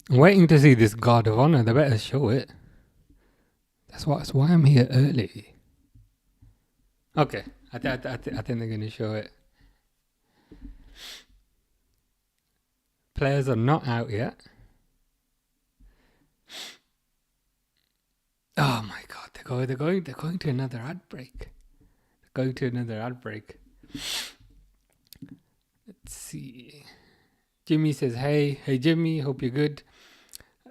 I'm waiting to see this Guard of Honor. They better show it. That's why I'm here early. Okay, I think they're going to show it. Players are not out yet. Oh my god, they're going to another ad break. Let's see. Jimmy says, "Hey Jimmy, hope you're good."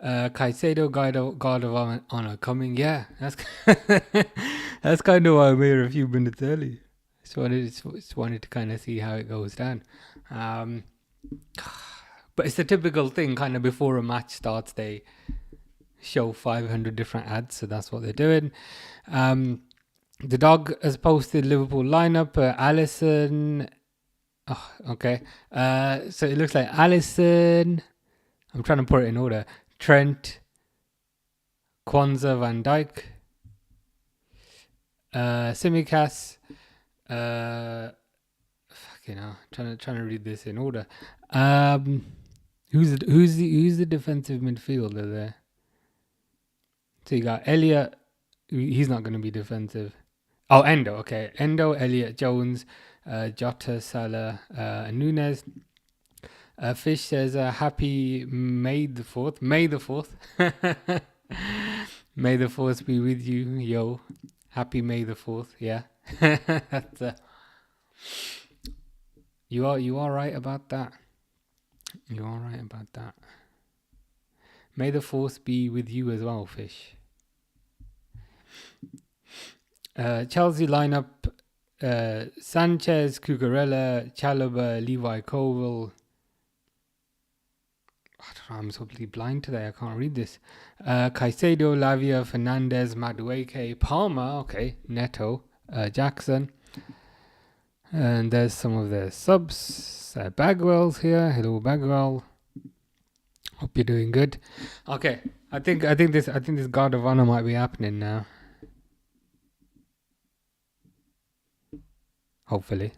Caicedo, God of Honor coming. Yeah, that's that's kind of why I'm here a few minutes early. Just wanted to kind of see how it goes down. But it's the typical thing, kind of before a match starts, they show 500 different ads, so that's what they're doing. The dog has posted Liverpool lineup. Allison. Oh, okay. So it looks like Allison. I'm trying to put it in order. Trent, Kwanzaa, Van Dijk, Simicas. Trying to read this in order. Who's the defensive midfielder there? So you got Elliot. He's not going to be defensive. Oh, Endo. Okay, Endo, Elliot, Jones, Jota, Salah, Nunes. Fish says, "Happy May the 4th." May the 4th. May the 4th be with you, yo. Happy May the 4th. Yeah. That's, you are right about that. You are right about that. May the 4th be with you as well, Fish. Chelsea lineup: Sanchez, Cucurella, Chalobah, Levi Colwill. I don't know, I'm so blind today, I can't read this. Caicedo, Lavia, Fernandez, Madueke, Palmer, okay, Neto, Jackson. And there's some of the subs. Bagwell's here. Hello, Bagwell. Hope you're doing good. Okay, I think this Guard of Honor might be happening now. Hopefully.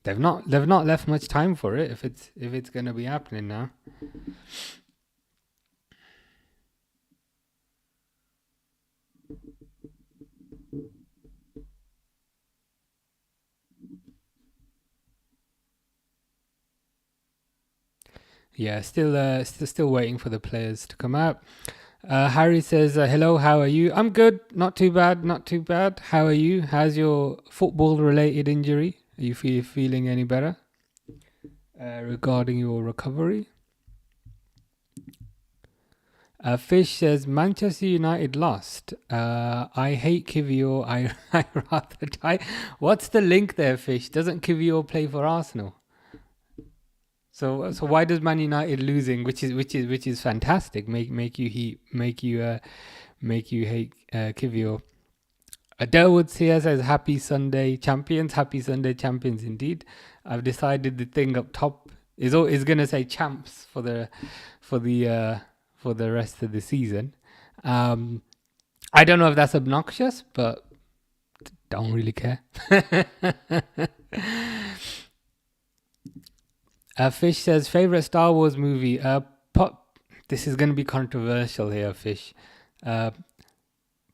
They've not left much time for it if it's gonna be happening now. Yeah, still waiting for the players to come out. Harry says, "Hello, how are you?" I'm good, not too bad. How are you? How's your football-related injury? Are you feeling any better regarding your recovery? Fish says, "Manchester United lost. I hate Kivior. I rather die." What's the link there, Fish? Doesn't Kivior play for Arsenal? So why does Man United losing, which is fantastic, make you hate Kivior? Derwood here says, "Happy Sunday, champions! Happy Sunday, champions! Indeed, I've decided the thing up top is gonna say champs for the rest of the season. I don't know if that's obnoxious, but don't really care." Fish says, "Favorite Star Wars movie." This is going to be controversial here, Fish.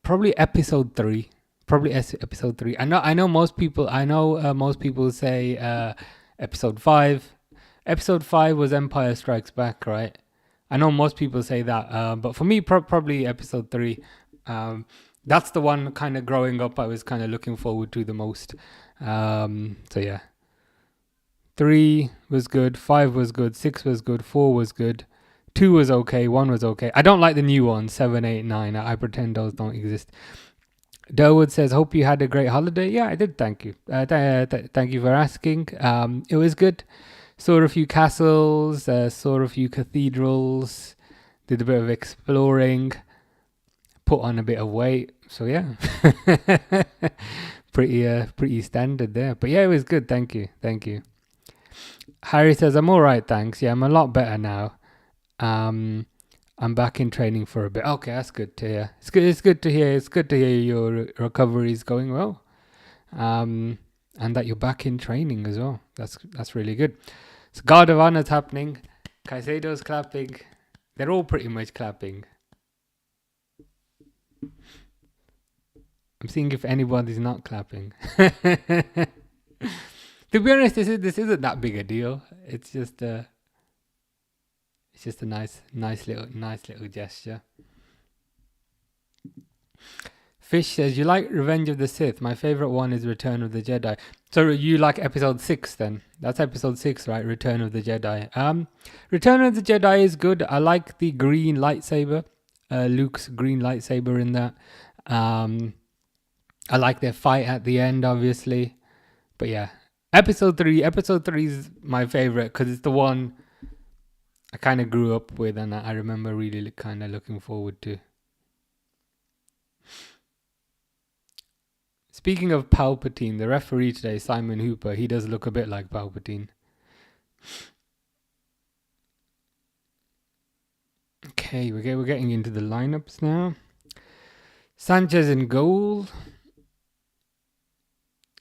Probably Episode 3. Episode 3. I know most people. Most people say Episode 5. Episode 5 was Empire Strikes Back, right? I know most people say that, but for me, probably Episode 3. That's the one kind of growing up I was kind of looking forward to the most. So yeah. 3 was good, 5 was good, 6 was good, 4 was good, 2 was okay, 1 was okay. I don't like the new ones, 7, 8, 9. I pretend those don't exist. Derwood says, "Hope you had a great holiday." Yeah, I did, thank you. Thank you for asking. It was good. Saw a few castles, saw a few cathedrals, did a bit of exploring, put on a bit of weight. So yeah, pretty standard there. But yeah, it was good. Thank you. Harry says, "I'm all right, thanks. Yeah, I'm a lot better now. I'm back in training for a bit." Okay, that's good to hear. It's good to hear your recovery is going well, and that you're back in training as well. That's really good. So Guard of Honor is happening. Caicedo's clapping. They're all pretty much clapping. I'm seeing if anybody's not clapping. To be honest, this isn't that big a deal. It's just a nice little gesture. Fish says, you like Revenge of the Sith? My favorite one is Return of the Jedi. So you like episode 6 then? That's episode 6, right? Return of the Jedi. Return of the Jedi is good. I like the green lightsaber. Luke's green lightsaber in that. I like their fight at the end, obviously. But yeah, episode 3 is my favorite because it's the one I kind of grew up with and I remember really kind of looking forward to. Speaking of Palpatine, the referee today, Simon Hooper, he does look a bit like Palpatine. Okay, we're getting into the lineups now. Sanchez in goal.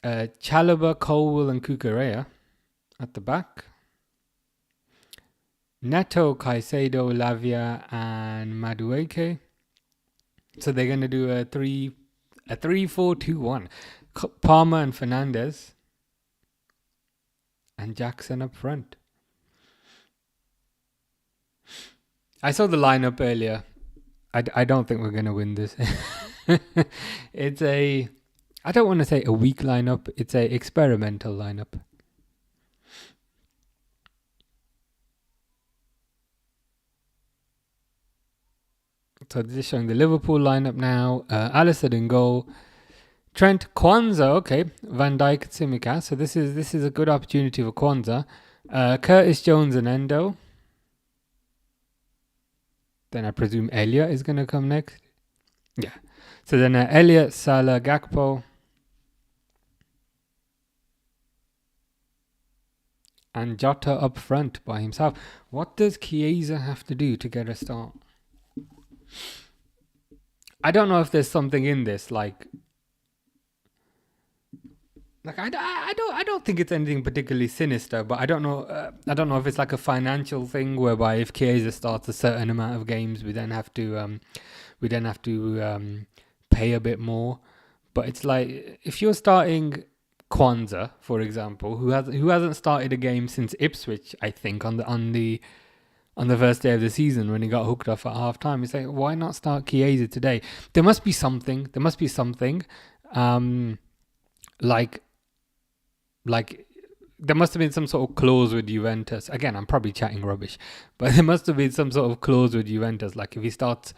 Chalobah, Colwell and Cucurella at the back. Neto, Caicedo, Lavia and Madueke. So they're going to do a 3-4-2-1. Palmer and Fernandez. And Jackson up front. I saw the lineup earlier. I don't think we're going to win this. It's I don't want to say a weak lineup. It's a experimental lineup. So this is showing the Liverpool lineup now. Alisson in goal. Trent, Kwanzaa, okay. Van Dijk, Tsimikas. So this is a good opportunity for Kwanzaa. Curtis Jones and Endo. Then I presume Elliott is going to come next. Yeah. So then Elliott, Salah, Gakpo. And Jota up front by himself. What does Chiesa have to do to get a start? I don't know if there's something in this, like I don't think it's anything particularly sinister, but I don't know if it's like a financial thing whereby if Chiesa starts a certain amount of games, we then have to pay a bit more. But it's like if you're starting Kwanzaa, for example, who hasn't started a game since Ipswich, I think on the first day of the season when he got hooked off at half time. It's like, why not start Chiesa today? There must be something. Like there must have been some sort of clause with Juventus. Again, I'm probably chatting rubbish, but there must have been some sort of clause with Juventus. Like if he starts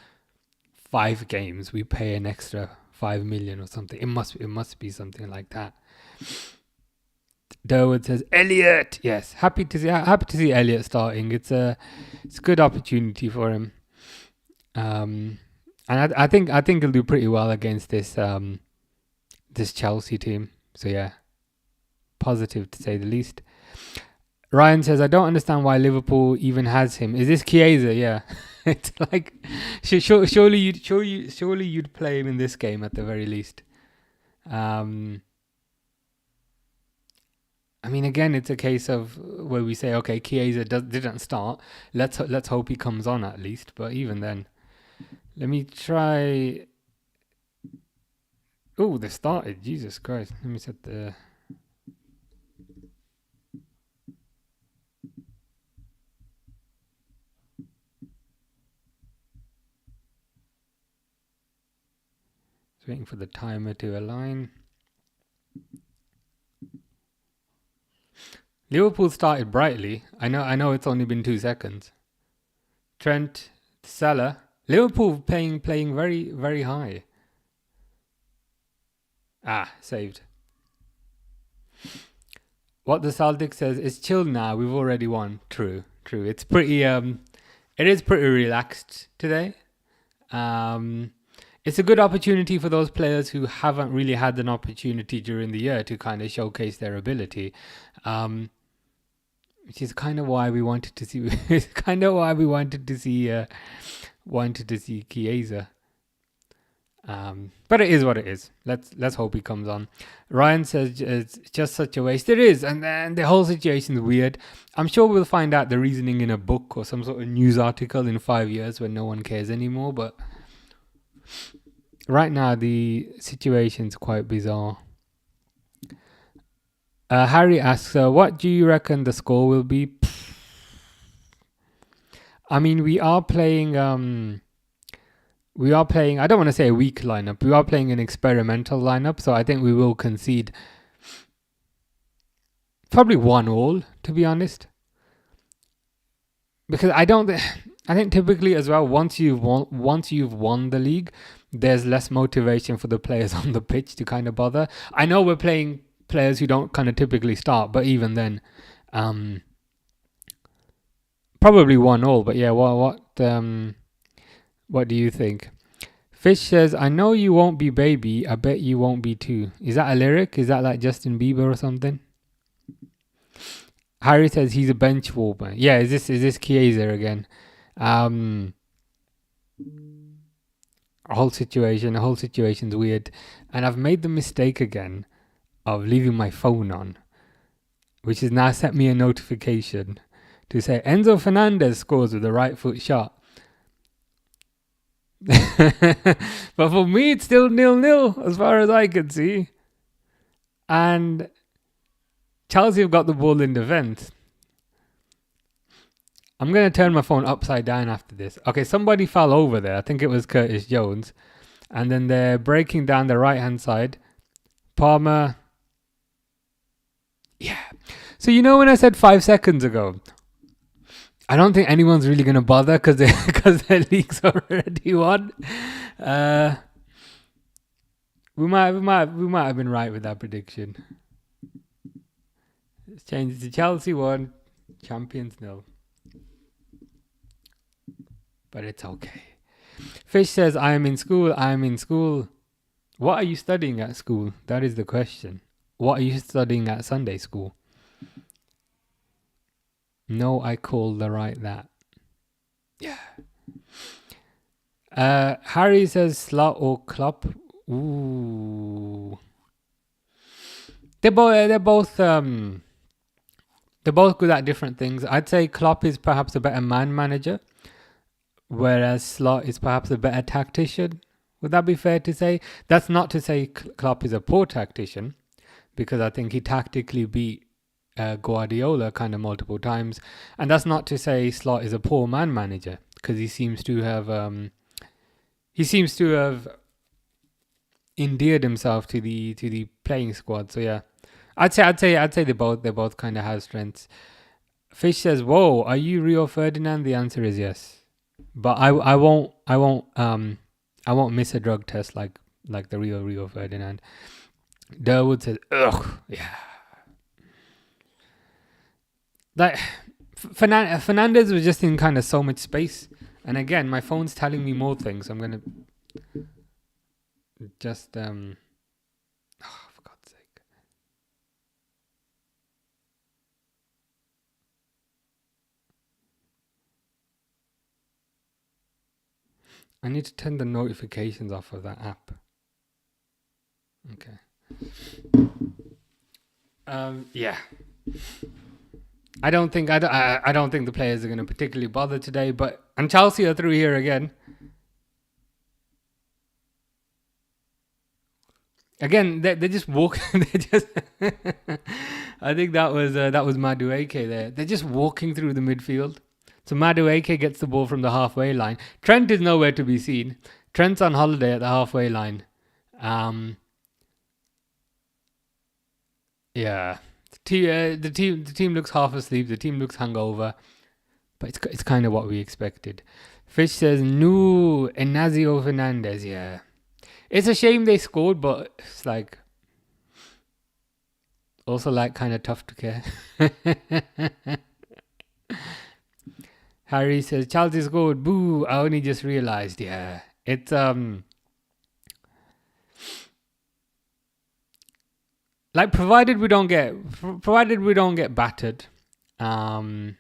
5 games, we pay an extra 5 million or something. It must be something like that. Durwood says Elliott. Yes, happy to see Elliott starting. It's a good opportunity for him. And I think he'll do pretty well against this Chelsea team. So yeah, positive to say the least. Ryan says, I don't understand why Liverpool even has him. Is this Chiesa? Yeah. It's like surely you'd play him in this game at the very least. I mean, again, it's a case of where we say, okay, Chiesa didn't start. Let's hope he comes on at least. But even then, let me try. Oh, they started. Jesus Christ! Let me set the. Just waiting for the timer to align. Liverpool started brightly. I know it's only been 2 seconds. Trent, Salah. Liverpool playing very, very high. Saved. What the Celtic says is chill now. We've already won. True. It's pretty. It is pretty relaxed today. It's a good opportunity for those players who haven't really had an opportunity during the year to kind of showcase their ability. Which is kind of why we wanted to see. Chiesa. But it is what it is. Let's hope he comes on. Ryan says it's just such a waste. It is, and then the whole situation's weird. I'm sure we'll find out the reasoning in a book or some sort of news article in 5 years when no one cares anymore. But right now the situation's quite bizarre. Harry asks, "What do you reckon the score will be?" I mean, we are playing. I don't want to say a weak lineup. We are playing an experimental lineup, so I think we will concede probably 1-1, to be honest. Because I think typically as well, once you've won the league, there's less motivation for the players on the pitch to kind of bother. I know we're playing players who don't kind of typically start, but even then, probably 1-1. But yeah, what do you think? Fish says, "I know you won't be baby. I bet you won't be too." Is that a lyric? Is that like Justin Bieber or something? Harry says he's a bench warmer. Yeah, is this Chiesa again? A whole situation's weird, and I've made the mistake again of leaving my phone on, which has now sent me a notification to say Enzo Fernandez scores with a right foot shot. But for me, it's still 0-0 as far as I can see. And Chelsea have got the ball in defence. I'm going to turn my phone upside down after this. Okay, somebody fell over there. I think it was Curtis Jones. And then they're breaking down the right-hand side. Palmer. Yeah. So you know when I said 5 seconds ago, I don't think anyone's really going to bother because their league's already won. We might have been right with that prediction. Let's change it to Chelsea 1, Champions 0. But it's okay. Fish says, I am in school. What are you studying at school? That is the question. What are you studying at Sunday school? No, I call the right that. Yeah. Harry says Slot or Klopp. Ooh. They're both good at different things. I'd say Klopp is perhaps a better man manager, whereas Slot is perhaps a better tactician. Would that be fair to say? That's not to say Klopp is a poor tactician, because I think he tactically beat Guardiola kind of multiple times, and that's not to say Slot is a poor man manager, because he seems to have endeared himself to the playing squad. So yeah, I'd say they both kind of have strengths. Fish says, "Whoa, are you Rio Ferdinand?" The answer is yes, but I won't miss a drug test like the real Rio Ferdinand. Durwood says, "Ugh, yeah." Like Fernandez was just in kind of so much space, and again, my phone's telling me more things. So I'm gonna just for God's sake. I need to turn the notifications off of that app. Okay. Yeah. I don't think the players are going to particularly bother today, and Chelsea are through here again. Again, they just walk. They just. I think that was Madueke there. They're just walking through the midfield. So Madueke gets the ball from the halfway line. Trent is nowhere to be seen. Trent's on holiday at the halfway line. Yeah. The team looks half asleep. The team looks hungover, but it's kind of what we expected. Fish says, "No, Enazio Fernandez." Yeah, it's a shame they scored, but it's like also like kind of tough to care. Harry says, "Chelsea scored. Boo! I only just realized." Yeah, it's like provided we don't get battered. I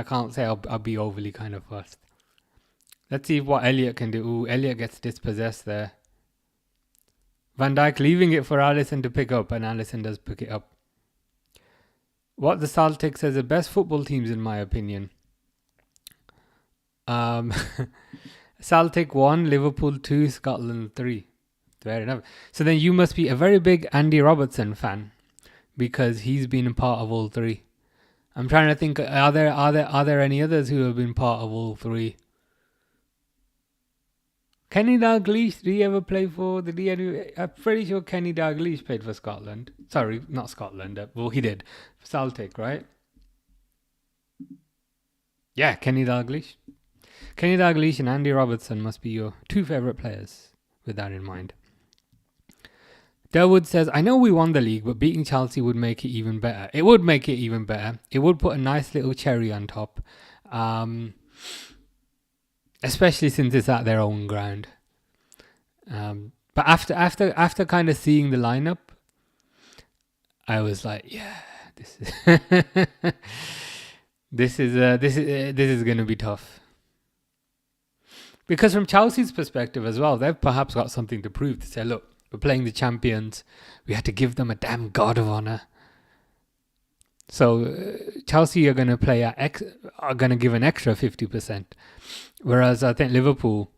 can't say I'll be overly kind of fussed. Let's see what Elliot can do. Ooh, Elliot gets dispossessed there. Van Dijk leaving it for Alisson to pick up, and Alisson does pick it up. What the Celtics says the best football teams in my opinion. Celtic 1, Liverpool 2, Scotland 3. Fair enough. So then you must be a very big Andy Robertson fan because he's been a part of all three. I'm trying to think. Are there any others who have been part of all three? Kenny Dalglish, did he ever play for the YNWA? I'm pretty sure Kenny Dalglish played for Scotland. Sorry, not Scotland. Well, he did. Celtic, right? Yeah, Kenny Dalglish. Kenny Dalglish and Andy Robertson must be your two favourite players, with that in mind. Derwood says, I know we won the league, but beating Chelsea would make it even better. It would make it even better. It would put a nice little cherry on top. Especially since it's at their own ground. But after kind of seeing the lineup, I was like, yeah, this is this is going to be tough. Because from Chelsea's perspective as well, they've perhaps got something to prove to say, look, we're playing the champions. We had to give them a damn guard of honor. So Chelsea are going to give an extra 50%. Whereas I think Liverpool,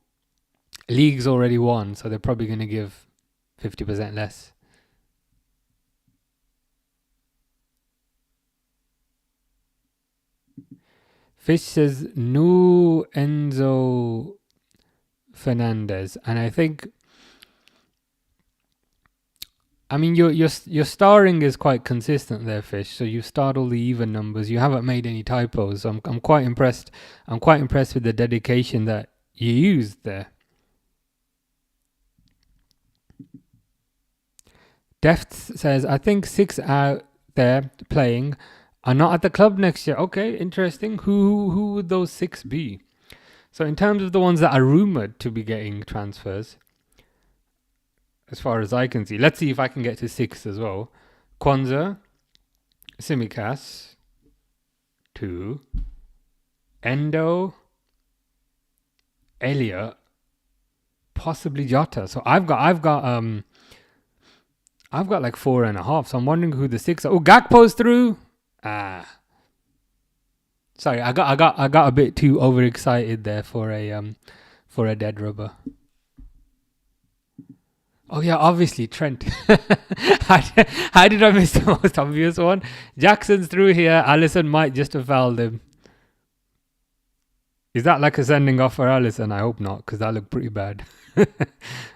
league's already won, so they're probably going to give 50% less. Fish says no Enzo Fernandez, and I think, I mean, your starring is quite consistent there, Fish. So you start all the even numbers. You haven't made any typos. So I'm quite impressed. I'm quite impressed with the dedication that you used there. Deft says, I think 6 out there playing are not at the club next year. Okay, interesting. Who would those 6 be? So in terms of the ones that are rumoured to be getting transfers, as far as I can see, let's see if I can get to 6 as well. Kwanzaa, Tsimikas, 2, Endo, Elliot, possibly Jota. So I've got like 4.5. So I'm wondering who the 6 are. Oh, Gakpo's through. Sorry, I got a bit too overexcited there for a dead rubber. Oh yeah, obviously Trent. How did I miss the most obvious one? Jackson's through here. Alisson might just have fouled him. Is that like a sending off for Alisson? I hope not, because that looked pretty bad.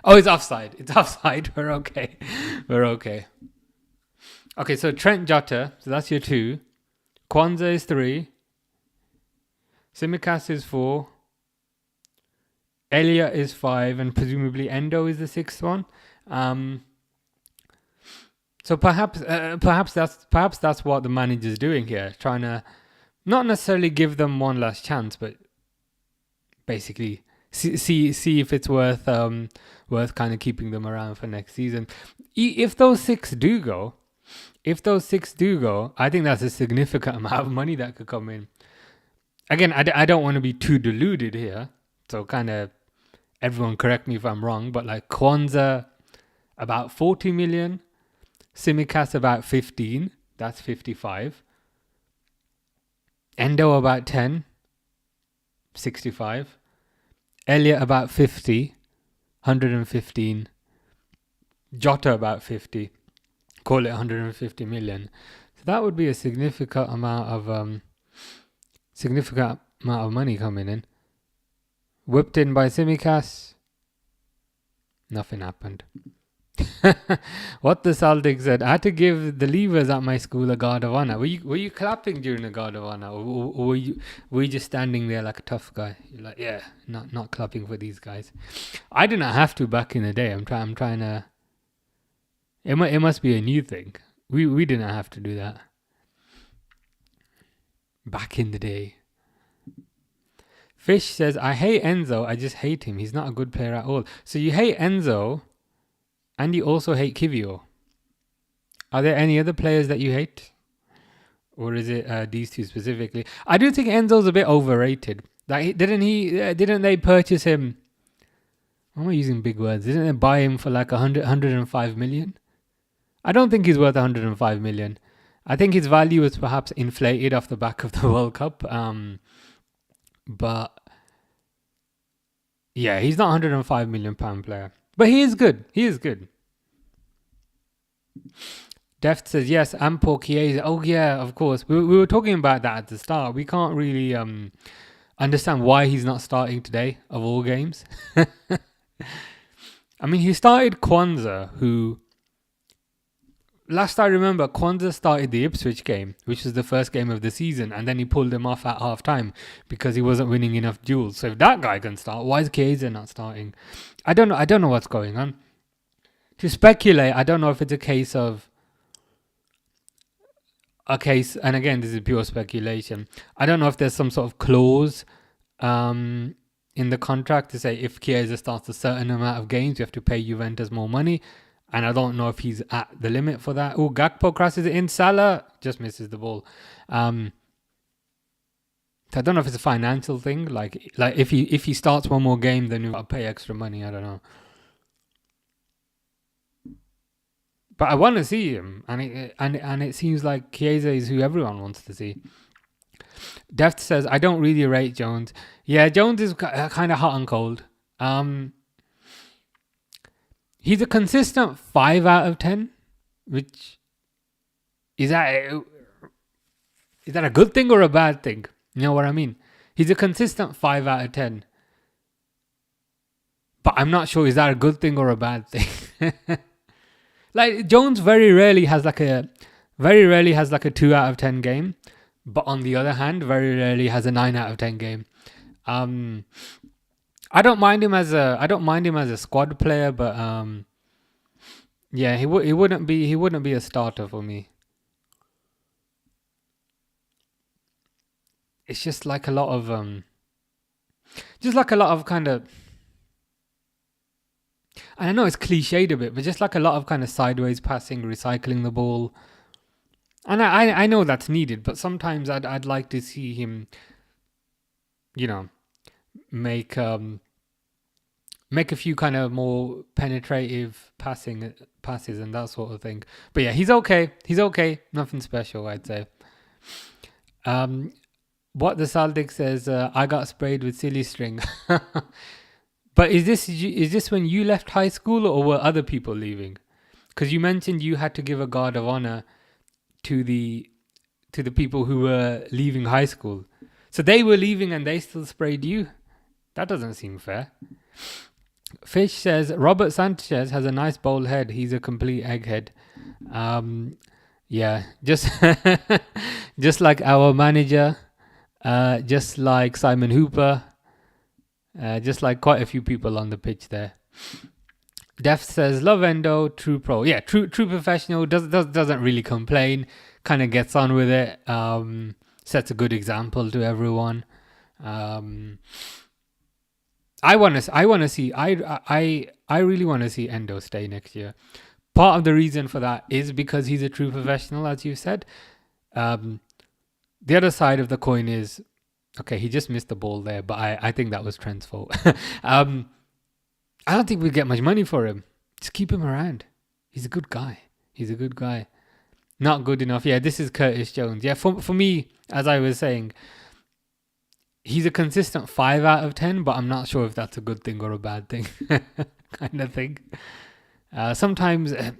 Oh, it's offside. It's offside. We're okay. We're okay. Okay, so Trent, Jota. So that's your 2. Kwanzaa is 3. Tsimikas is 4. Elliot is 5, and presumably Endo is the 6th one. So perhaps that's what the manager's doing here, trying to not necessarily give them one last chance, but basically see if it's worth kind of keeping them around for next season. If those 6 do go, I think that's a significant amount of money that could come in. Again, I don't want to be too deluded here, so kind of everyone correct me if I'm wrong, but like Kwanzaa about 40 million, Tsimikas about 15, that's 55. Endo about 10, 65. Elliot about 50, 115. Jota about 50, call it 150 million. So that would be a significant amount of money coming in. Whipped in by Tsimikas. Nothing happened. What the Celtics said, I had to give the leavers at my school a guard of honor. Were you clapping during the guard of honor, or were you just standing there like a tough guy? You're like, yeah, not clapping for these guys. I did not have to back in the day. I'm trying to. It must be a new thing. We didn't have to do that back in the day. Fish says, I hate Enzo. I just hate him. He's not a good player at all. So you hate Enzo, and you also hate Kivio. Are there any other players that you hate? Or is it these two specifically? I do think Enzo's a bit overrated. Like, didn't they purchase him? Why am I using big words? Didn't they buy him for like 105 million? I don't think he's worth 105 million. I think his value is perhaps inflated off the back of the World Cup. But yeah, he's not 105 million pound player. But he is good. He is good. Deft says yes, and Paul Chiesa. Oh yeah, of course. We were talking about that at the start. We can't really understand why he's not starting today of all games. I mean, he started Kwanzaa, who last I remember, Kwanzaa started the Ipswich game, which was the first game of the season, and then he pulled him off at half time because he wasn't winning enough duels. So if that guy can start, why is Chiesa not starting? I don't know what's going on. To speculate, I don't know if it's a case, and again, this is pure speculation. I don't know if there's some sort of clause in the contract to say if Chiesa starts a certain amount of games, you have to pay Juventus more money. And I don't know if he's at the limit for that. Oh, Gakpo crosses it in. Salah just misses the ball. So I don't know if it's a financial thing. Like if he starts one more game, then you've got to pay extra money. I don't know. But I want to see him, and it seems like Chiesa is who everyone wants to see. Deft says, I don't really rate Jones. Yeah, Jones is kind of hot and cold. He's a consistent 5 out of 10, which is that a good thing or a bad thing? You know what I mean? He's a consistent 5 out of 10. But I'm not sure, is that a good thing or a bad thing? Like, Jones very rarely has like a 2 out of 10 game. But on the other hand, very rarely has a 9 out of 10 game. I don't mind him as a squad player, but yeah, he wouldn't be a starter for me. It's just like a lot of kind of, I know it's cliched a bit, but just like a lot of kind of sideways passing, recycling the ball. And I know that's needed, but sometimes I'd like to see him, you know, make a few kind of more penetrative passes and that sort of thing. But yeah, he's okay. Nothing special, I'd say. What the Saldic says, I got sprayed with silly string. But is this when you left high school, or were other people leaving? Because you mentioned you had to give a guard of honor to the people who were leaving high school. So they were leaving and they still sprayed you? That doesn't seem fair. Fish says, Robert Sanchez has a nice bold head. He's a complete egghead. Yeah, just just like our manager, just like Simon Hooper, just like quite a few people on the pitch there. Def says, love Endo, true pro. Yeah, true professional, doesn't really complain, kind of gets on with it, sets a good example to everyone. I really want to see Endo stay next year. Part of the reason for that is because he's a true professional, as you said. The other side of the coin is, okay, he just missed the ball there, but I think that was Trent's fault. I don't think we'd get much money for him. Just keep him around. He's a good guy. Not good enough. Yeah, this is Curtis Jones. Yeah, for me, as I was saying, he's a consistent 5 out of 10, but I'm not sure if that's a good thing or a bad thing. Kind of thing. Sometimes I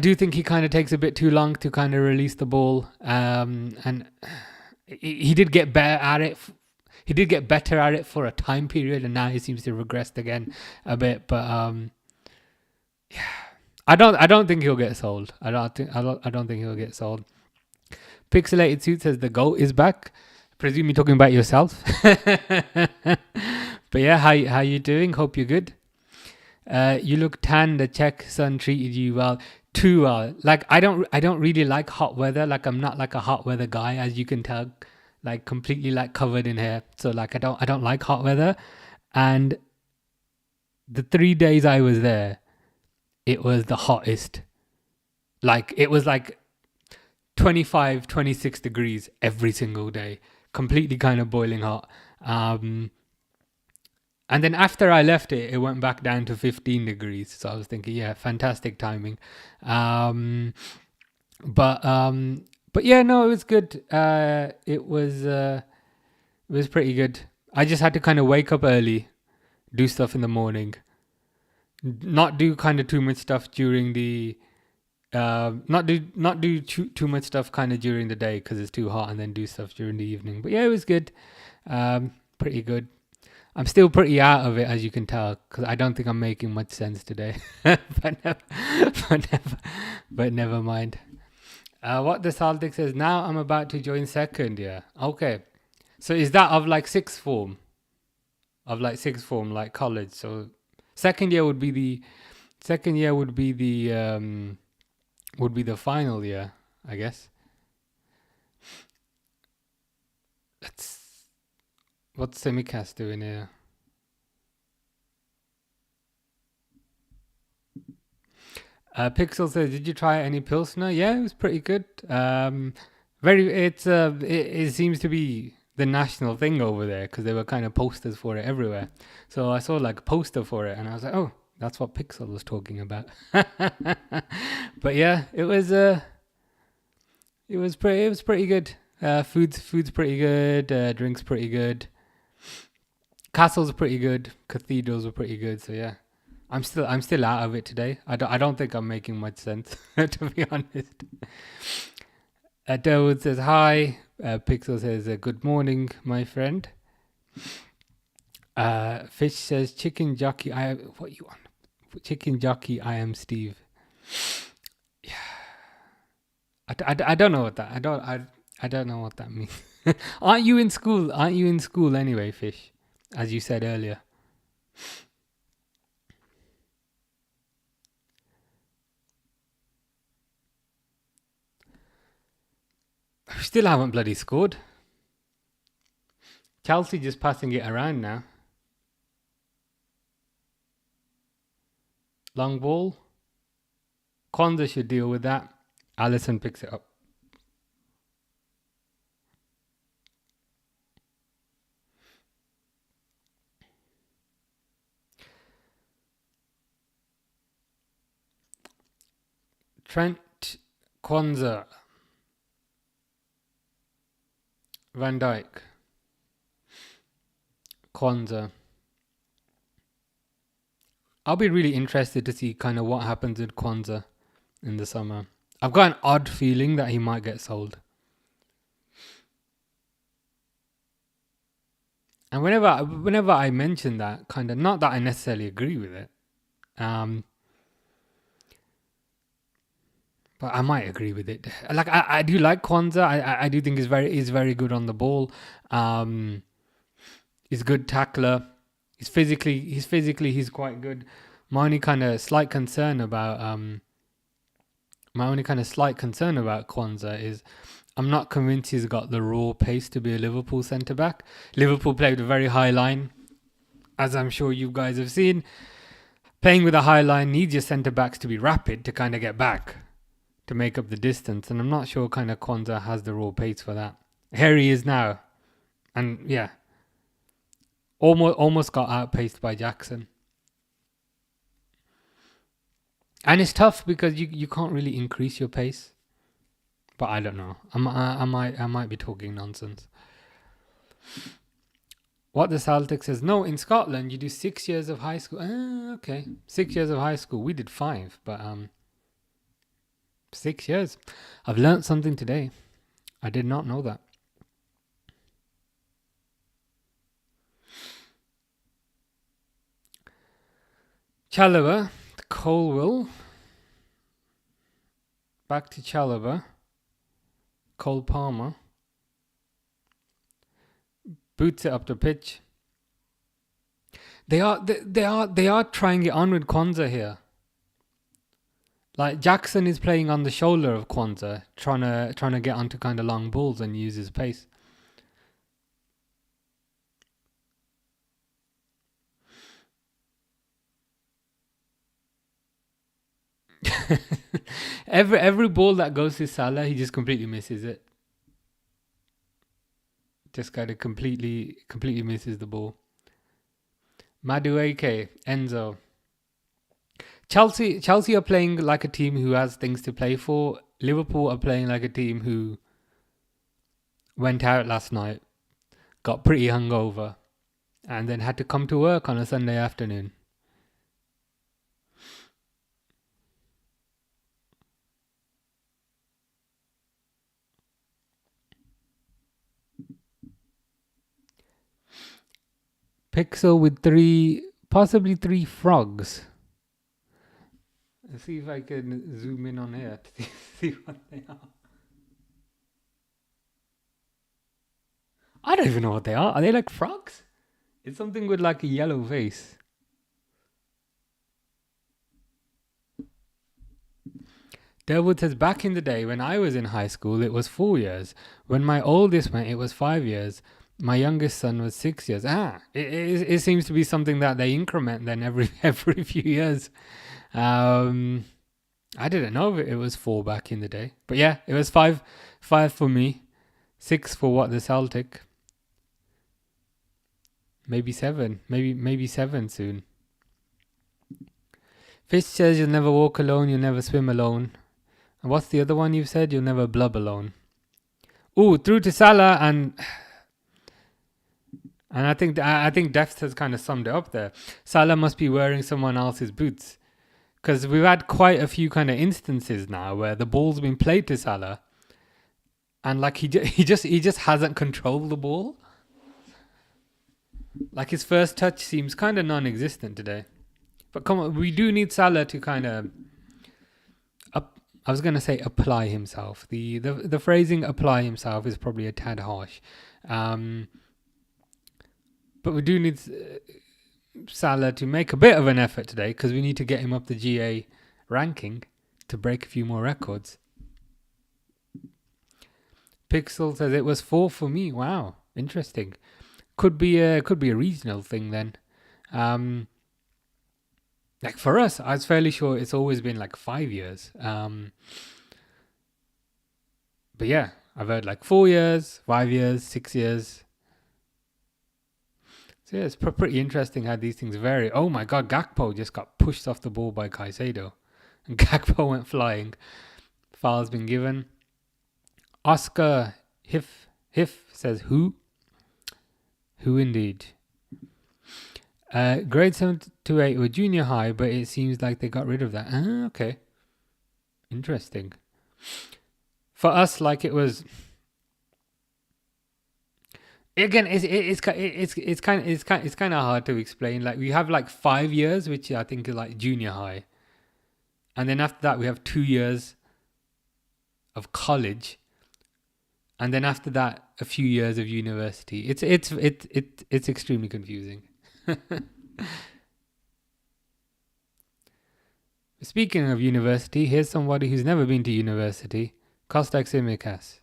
do think he kind of takes a bit too long to kind of release the ball. And he did get better at it. He did get better at it for a time period, and now he seems to have regressed again a bit. But yeah, I don't think he'll get sold. I don't think he'll get sold. Pixelated Suit says the GOAT is back. Presume you're talking about yourself. But yeah, how you doing? Hope you're good. You look tan. The Czech sun treated you well. Too well. Like I don't really like hot weather. Like I'm not like a hot weather guy, as you can tell. Like completely like covered in hair. So like I don't like hot weather. And the 3 days I was there, it was the hottest. Like it was like 25, 26 degrees every single day, completely kind of boiling hot. And then after I left it went back down to 15 degrees. So I was thinking, yeah, fantastic timing. Um, but yeah, no, it was good. It was pretty good. I just had to kind of wake up early, do stuff in the morning, not do kind of too much stuff during the not do too much stuff kind of during the day because it's too hot, and then do stuff during the evening. But yeah, it was good. Pretty good. I'm still pretty out of it, as you can tell, because I don't think I'm making much sense today. but, never, but never mind. What the Celtic says, now I'm about to join second year. Okay. So is that of like sixth form? Of like sixth form, like college. So second year would be the final year, I guess. What's Semicast doing here? Pixel says, "Did you try any Pilsner?" Yeah, it was pretty good. It seems to be the national thing over there because there were kind of posters for it everywhere. So I saw like a poster for it, and I was like, "Oh, that's what Pixel was talking about." But yeah, it was pretty good. Food's pretty good. Drinks pretty good. Castles pretty good. Cathedrals were pretty good. So yeah. I'm still out of it today. I don't think I'm making much sense, to be honest. Dawood says hi. Pixel says good morning, my friend. Fish says chicken jockey. What you want? Chicken jockey. I am Steve. Yeah. I don't know what that. I don't know what that means. Aren't you in school? Aren't you in school anyway, Fish? As you said earlier. We still haven't bloody scored. Chelsea just passing it around now. Long ball. Kwanzaa should deal with that. Allison picks it up. Trent, Kwanzaa, Van Dijk, Kwanzaa. I'll be really interested to see kind of what happens with Kwanzaa in the summer. I've got an odd feeling that he might get sold. And whenever I mention that, kind of, not that I necessarily agree with it, but I might agree with it. Like I do like Kwanzaa. I do think he's very good on the ball. He's a good tackler. He's physically quite good. My only kind of slight concern about Kwanzaa is I'm not convinced he's got the raw pace to be a Liverpool centre back. Liverpool played a very high line, as I'm sure you guys have seen. Playing with a high line needs your centre backs to be rapid to kind of get back, to make up the distance, and I'm not sure kind of Kwanzaa has the raw pace for that. Here he is now, and yeah, almost got outpaced by Jackson. And it's tough because you can't really increase your pace. But I don't know. I might be talking nonsense. What the Celtic says, no, in Scotland you do 6 years of high school. Okay, 6 years of high school. We did 5, but 6 years. I've learnt something today. I did not know that. Chalobah, Colwell. Back to Chalobah. Cole Palmer. Boots it up the pitch. They are trying it on with Kwanzaa here. Like Jackson is playing on the shoulder of Kwanzaa, trying to get onto kind of long balls and use his pace. Every ball that goes to Salah, he just completely misses it. Just kind of completely misses the ball. Madueke, Enzo. Chelsea are playing like a team who has things to play for. Liverpool are playing like a team who went out last night, got pretty hungover, and then had to come to work on a Sunday afternoon. Pixel with possibly three frogs. Let's see if I can zoom in on here to see what they are. I don't even know what they are. Are they like frogs? It's something with like a yellow face. Delwood says, back in the day when I was in high school, it was 4 years. When my oldest went, it was 5 years. My youngest son was 6 years. It seems to be something that they increment then every few years. I didn't know it was 4 back in the day. But yeah, it was 5 for me. 6 for what, the Celtic. Maybe 7. Maybe 7 soon. Fish says you'll never walk alone, you'll never swim alone. And what's the other one you've said? You'll never blub alone. Ooh, through to Salah, and I think Deft has kind of summed it up there. Salah must be wearing someone else's boots, because we've had quite a few kind of instances now where the ball's been played to Salah, and like he just hasn't controlled the ball. Like his first touch seems kind of non-existent today. But come on, we do need Salah to kind of I was going to say apply himself. The phrasing apply himself is probably a tad harsh. But we do need Salah to make a bit of an effort today, because we need to get him up the GA ranking to break a few more records. Pixel says it was 4 for me. Wow, interesting. Could be a regional thing then. Like for us, I was fairly sure it's always been like 5 years. But yeah, I've heard like 4 years, 5 years, 6 years. So yeah, it's pretty interesting how these things vary. Oh my God, Gakpo just got pushed off the ball by Caicedo. And Gakpo went flying. Foul's been given. Oscar Hiff says, who? Who indeed? Grade 7 to 8 were junior high, but it seems like they got rid of that. Okay. Interesting. For us, like it was... Again, it's kind of hard to explain. Like we have like 5 years, which I think is like junior high. And then after that, we have 2 years of college. And then after that, a few years of university. It's extremely confusing. Speaking of university, here's somebody who's never been to university. Kostak Simikas.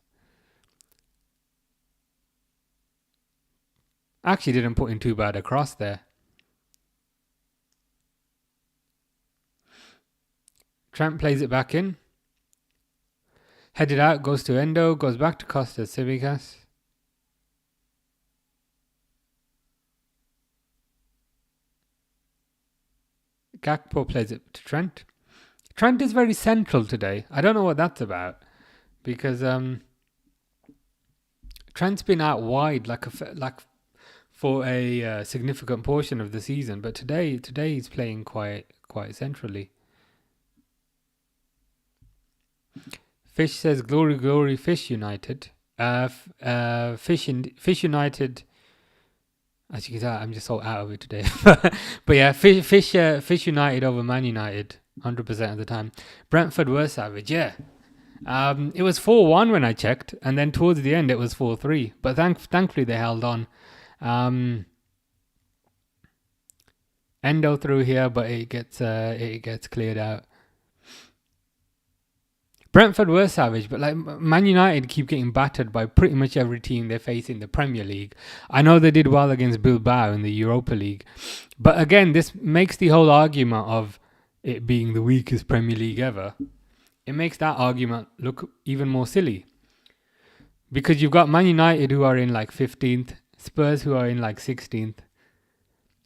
Actually didn't put in too bad a cross there. Trent plays it back in. Headed out, goes to Endo, goes back to Kostak Simikas. Gakpo plays it to Trent. Trent is very central today. I don't know what that's about, because Trent's been out wide for a significant portion of the season, but today he's playing quite centrally. Fish says, "Glory, glory, Fish United." Fish United. As you can tell, I'm just so out of it today. But yeah, Fish United over Man United 100% of the time. Brentford were savage, yeah. It was 4-1 when I checked, and then towards the end it was 4-3. But thankfully they held on. Endo through here, but it gets cleared out. Brentford were savage, but like Man United keep getting battered by pretty much every team they face in the Premier League. I know they did well against Bilbao in the Europa League, but again, this makes the whole argument of it being the weakest Premier League ever, it makes that argument look even more silly. Because you've got Man United who are in like 15th, Spurs who are in like 16th,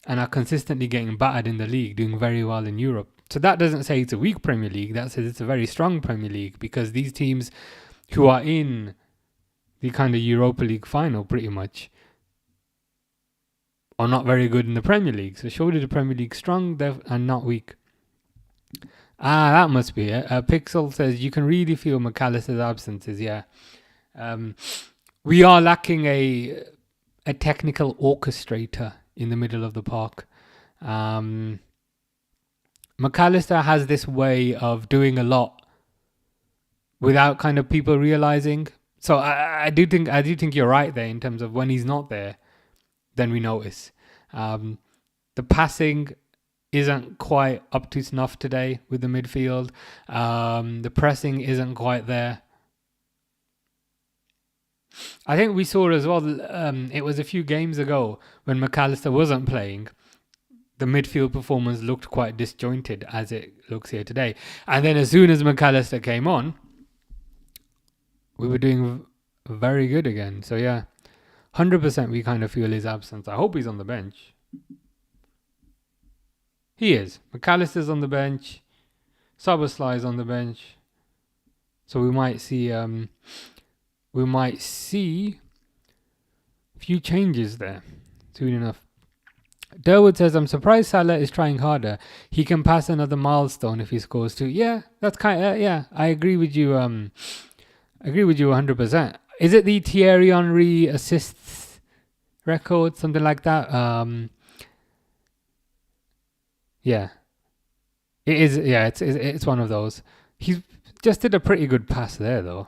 and are consistently getting battered in the league, doing very well in Europe. So that doesn't say it's a weak Premier League, that says it's a very strong Premier League, because these teams who are in the kind of Europa League final pretty much are not very good in the Premier League. So surely the Premier League's strong and not weak. That must be it. Pixel says you can really feel McAllister's absences. Yeah, we are lacking a technical orchestrator in the middle of the park. McAllister has this way of doing a lot without kind of people realizing. So I do think you're right there in terms of when he's not there, then we notice. The passing isn't quite up to snuff today with the midfield. The pressing isn't quite there. I think we saw as well, it was a few games ago when McAllister wasn't playing, the midfield performance looked quite disjointed as it looks here today. And then as soon as McAllister came on, we were doing very good again. So yeah, 100% we kind of feel his absence. I hope he's on the bench. He is. McAllister's on the bench. Szoboszlai's on the bench. So we might see a few changes there soon enough. Durwood says, I'm surprised Salah is trying harder. He can pass another milestone if he scores 2. Yeah, that's kind of, yeah, I agree with you. I agree with you 100%. Is it the Thierry Henry assists record, something like that? Yeah, it is. Yeah, it's one of those. He just did a pretty good pass there, though.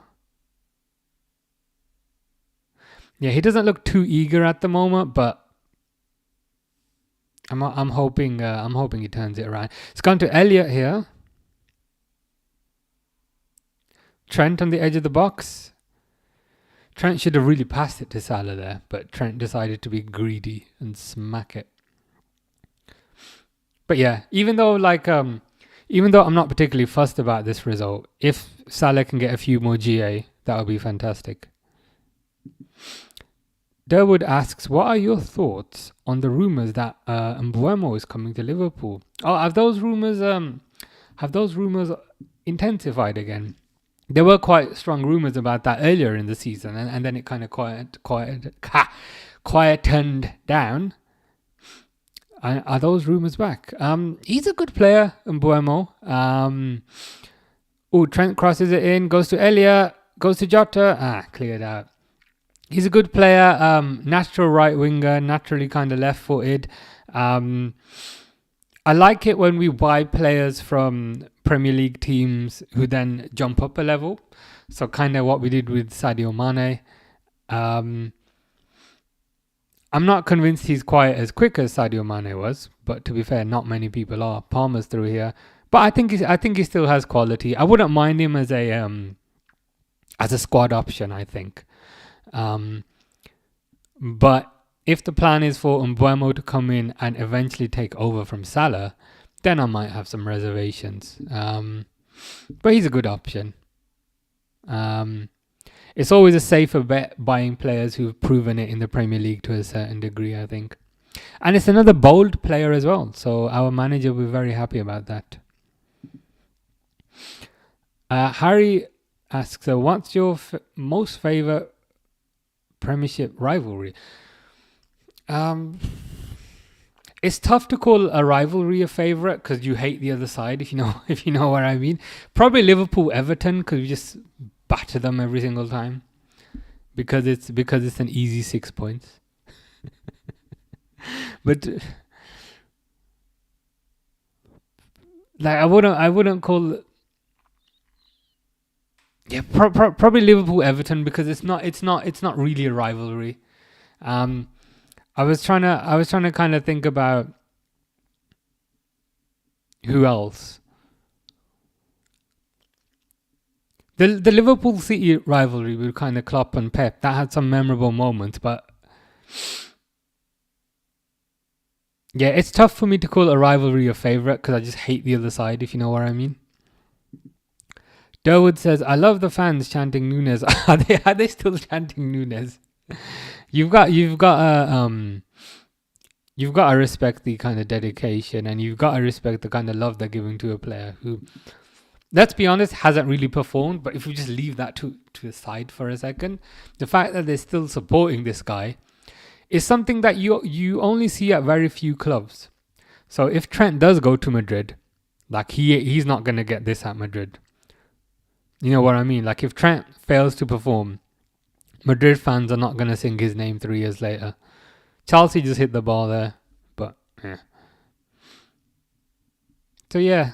Yeah, he doesn't look too eager at the moment, but I'm hoping he turns it around. It's gone to Elliot here. Trent on the edge of the box. Trent should have really passed it to Salah there, but Trent decided to be greedy and smack it. But yeah, even though I'm not particularly fussed about this result, if Salah can get a few more GA, that would be fantastic. Durwood asks, what are your thoughts on the rumours that Mbeumo is coming to Liverpool? Oh, have those rumours intensified again? There were quite strong rumours about that earlier in the season, and then it kind of quietened down. Are those rumours back? He's a good player, Mbeumo. Trent crosses it in, goes to Elliot, goes to Jota. Cleared out. He's a good player, natural right winger, naturally kind of left footed. I like it when we buy players from Premier League teams who then jump up a level. So kind of what we did with Sadio Mane. I'm not convinced he's quite as quick as Sadio Mane was, but to be fair, not many people are. Palmer's through here, but I think he still has quality. I wouldn't mind him as a squad option, I think. But if the plan is for Mbeumo to come in and eventually take over from Salah, then I might have some reservations. But he's a good option. It's always a safer bet buying players who've proven it in the Premier League to a certain degree, I think. And it's another bold player as well. So our manager will be very happy about that. Harry asks, what's your most favourite Premiership rivalry? It's tough to call a rivalry a favourite because you hate the other side, if you know what I mean. Probably Liverpool Everton, because we just batter them every single time because it's an easy 6 points. But like I wouldn't call. Yeah, probably Liverpool Everton because it's not really a rivalry. I was trying to kind of think about who else. The Liverpool City rivalry with kind of Klopp and Pep, that had some memorable moments, but Yeah, it's tough for me to call a rivalry a favourite because I just hate the other side, if you know what I mean. Durwood says, I love the fans chanting Nunes. Are they still chanting Nunes? You've got to respect the kind of dedication, and you've got to respect the kind of love they're giving to a player who, let's be honest, hasn't really performed. But if we just leave that to the side for a second, the fact that they're still supporting this guy is something that you only see at very few clubs. So if Trent does go to Madrid, like he's not gonna get this at Madrid. You know what I mean? Like if Trent fails to perform, Madrid fans are not gonna sing his name 3 years later. Chelsea just hit the ball there, but yeah. So yeah,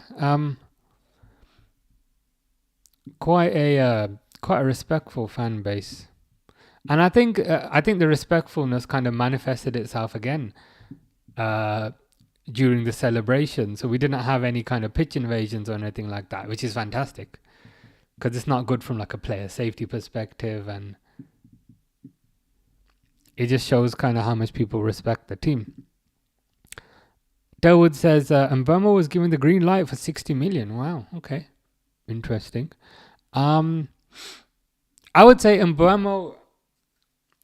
quite a respectful fan base, and I think the respectfulness kind of manifested itself again during the celebration. So we didn't have any kind of pitch invasions or anything like that, which is fantastic because it's not good from like a player safety perspective, and it just shows kind of how much people respect the team. Delwood says, Mbemo was given the green light for 60 million. Wow, okay. Interesting. I would say Mbemo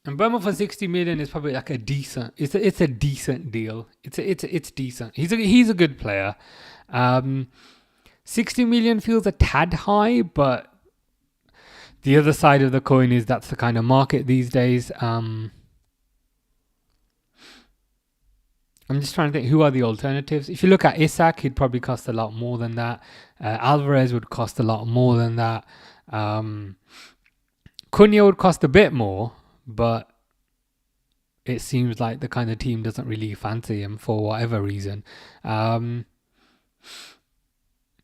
for 60 million is probably like a decent. It's a decent deal. It's decent. He's a good player. 60 million feels a tad high, but the other side of the coin is that's the kind of market these days. I'm just trying to think who are the alternatives. If you look at Isak, he'd probably cost a lot more than that. Alvarez would cost a lot more than that. Cunha would cost a bit more, but it seems like the kind of team doesn't really fancy him for whatever reason. So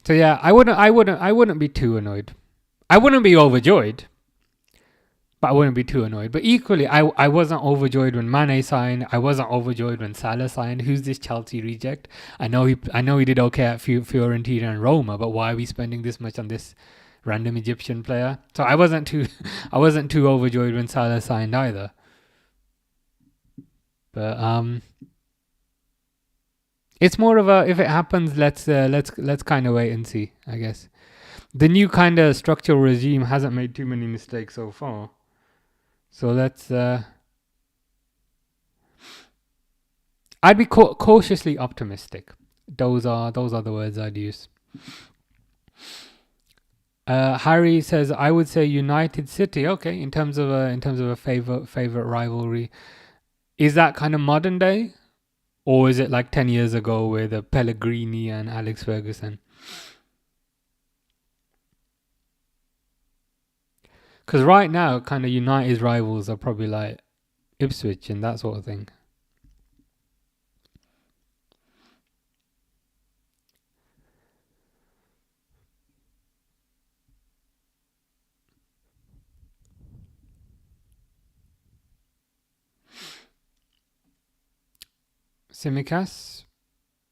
yeah, I wouldn't be too annoyed. I wouldn't be overjoyed, but I wouldn't be too annoyed. But equally, I wasn't overjoyed when Mane signed. I wasn't overjoyed when Salah signed. Who's this Chelsea reject? I know he did okay at Fiorentina and Roma, but why are we spending this much on this random Egyptian player? So I wasn't too overjoyed when Salah signed either. But it's more of a, if it happens, let's kind of wait and see, I guess. The new kind of structural regime hasn't made too many mistakes so far. So let's. I'd be cautiously optimistic. Those are the words I'd use. Harry says, I would say United City. Okay, in terms of a favorite rivalry, is that kind of modern day, or is it like 10 years ago with Pellegrini and Alex Ferguson? Because right now, kind of United's rivals are probably like Ipswich and that sort of thing. Tsimikas,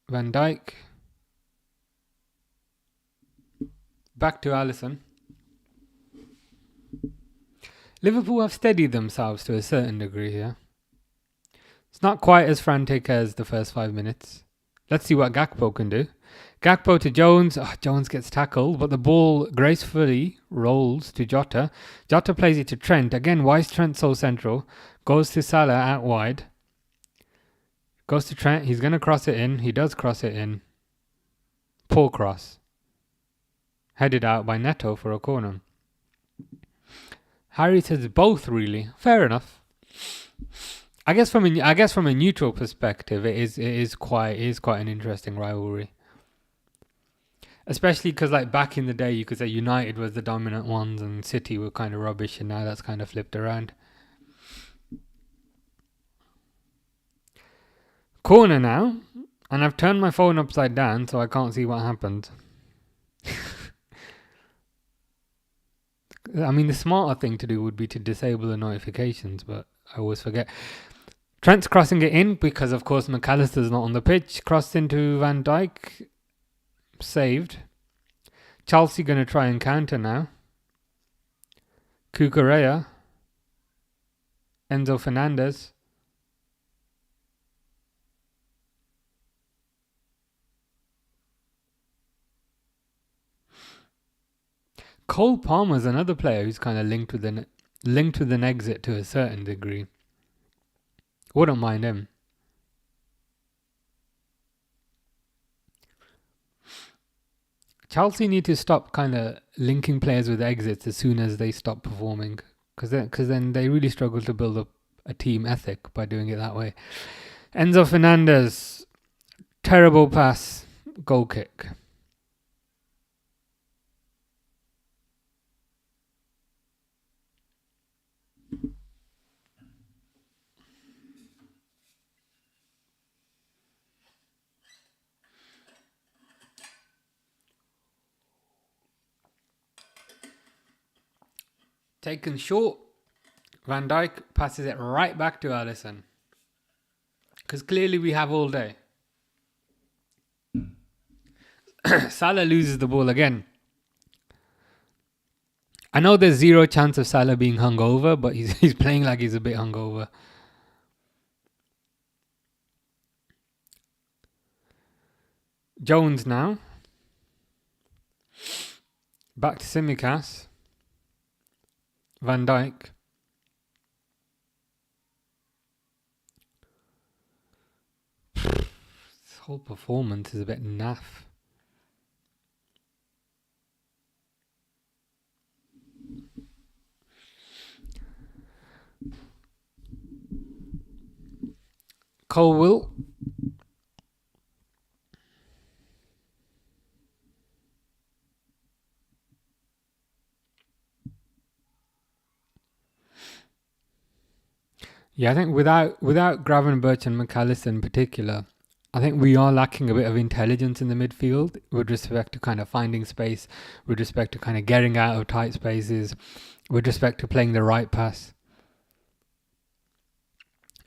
Van Dijk, back to Alisson. Liverpool have steadied themselves to a certain degree here. It's not quite as frantic as the first 5 minutes. Let's see what Gakpo can do. Gakpo to Jones. Oh, Jones gets tackled, but the ball gracefully rolls to Jota. Jota plays it to Trent. Again, why is Trent so central? Goes to Salah out wide. Goes to Trent. He's going to cross it in. He does cross it in. Poor cross. Headed out by Neto for a corner. Harry says both, really. Fair enough. I guess from a neutral perspective, it is quite an interesting rivalry. Especially because, like, back in the day, you could say United was the dominant ones and City were kind of rubbish, and now that's kind of flipped around. Corner now, and I've turned my phone upside down so I can't see what happened. I mean, the smarter thing to do would be to disable the notifications, but I always forget. Trent's crossing it in because, of course, McAllister's not on the pitch. Crossed into Van Dijk. Saved. Chelsea going to try and counter now. Cucurella. Enzo Fernandez. Cole Palmer's another player who's kind of linked with an exit to a certain degree. Wouldn't mind him. Chelsea need to stop kind of linking players with exits as soon as they stop performing, because then they really struggle to build up a team ethic by doing it that way. Enzo Fernandez, terrible pass, goal kick. Taken short. Van Dijk passes it right back to Alisson. Because clearly we have all day. Salah loses the ball again. I know there's zero chance of Salah being hungover, but he's playing like he's a bit hungover. Jones now. Back to Tsimikas. Van Dijk. This whole performance is a bit naff. Colwill. Yeah, I think without Gravenberch and McAllister in particular, I think we are lacking a bit of intelligence in the midfield with respect to kind of finding space, with respect to kind of getting out of tight spaces, with respect to playing the right pass.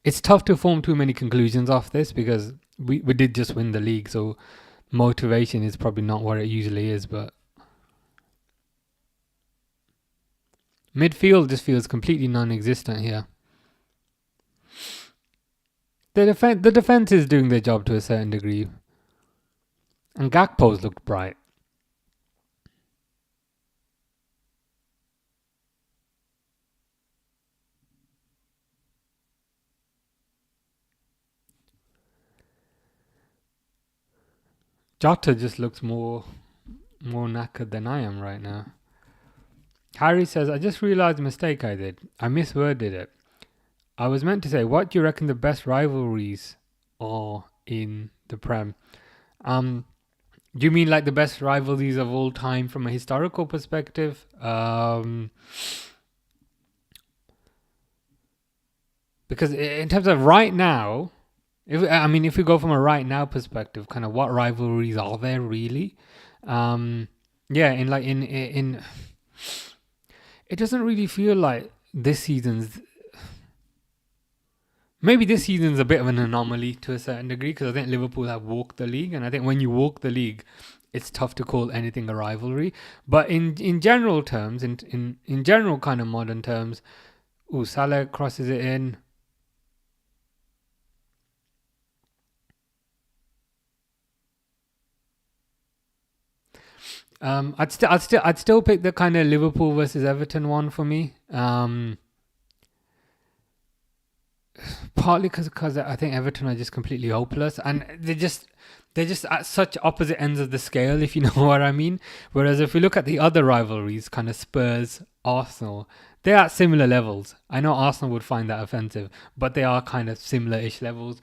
It's tough to form too many conclusions off this because we did just win the league, so motivation is probably not what it usually is, but midfield just feels completely non-existent here. The defense is doing their job to a certain degree. And Gakpo's looked bright. Jota just looks more knackered than I am right now. Harry says, I just realised the mistake I did. I misworded it. I was meant to say, what do you reckon the best rivalries are in the Prem? Do you mean like the best rivalries of all time from a historical perspective? Because in terms of right now, if we go from a right now perspective, kind of what rivalries are there really? In it doesn't really feel like this season's. Maybe this season's a bit of an anomaly to a certain degree because I think Liverpool have walked the league, and I think when you walk the league, it's tough to call anything a rivalry. But in general terms, in general kind of modern terms, Salah crosses it in. I'd still pick the kind of Liverpool versus Everton one for me. Partly because I think Everton are just completely hopeless, and they're just at such opposite ends of the scale, if you know what I mean. Whereas if we look at the other rivalries, kind of Spurs, Arsenal, they're at similar levels. I know Arsenal would find that offensive, but they are kind of similar-ish levels.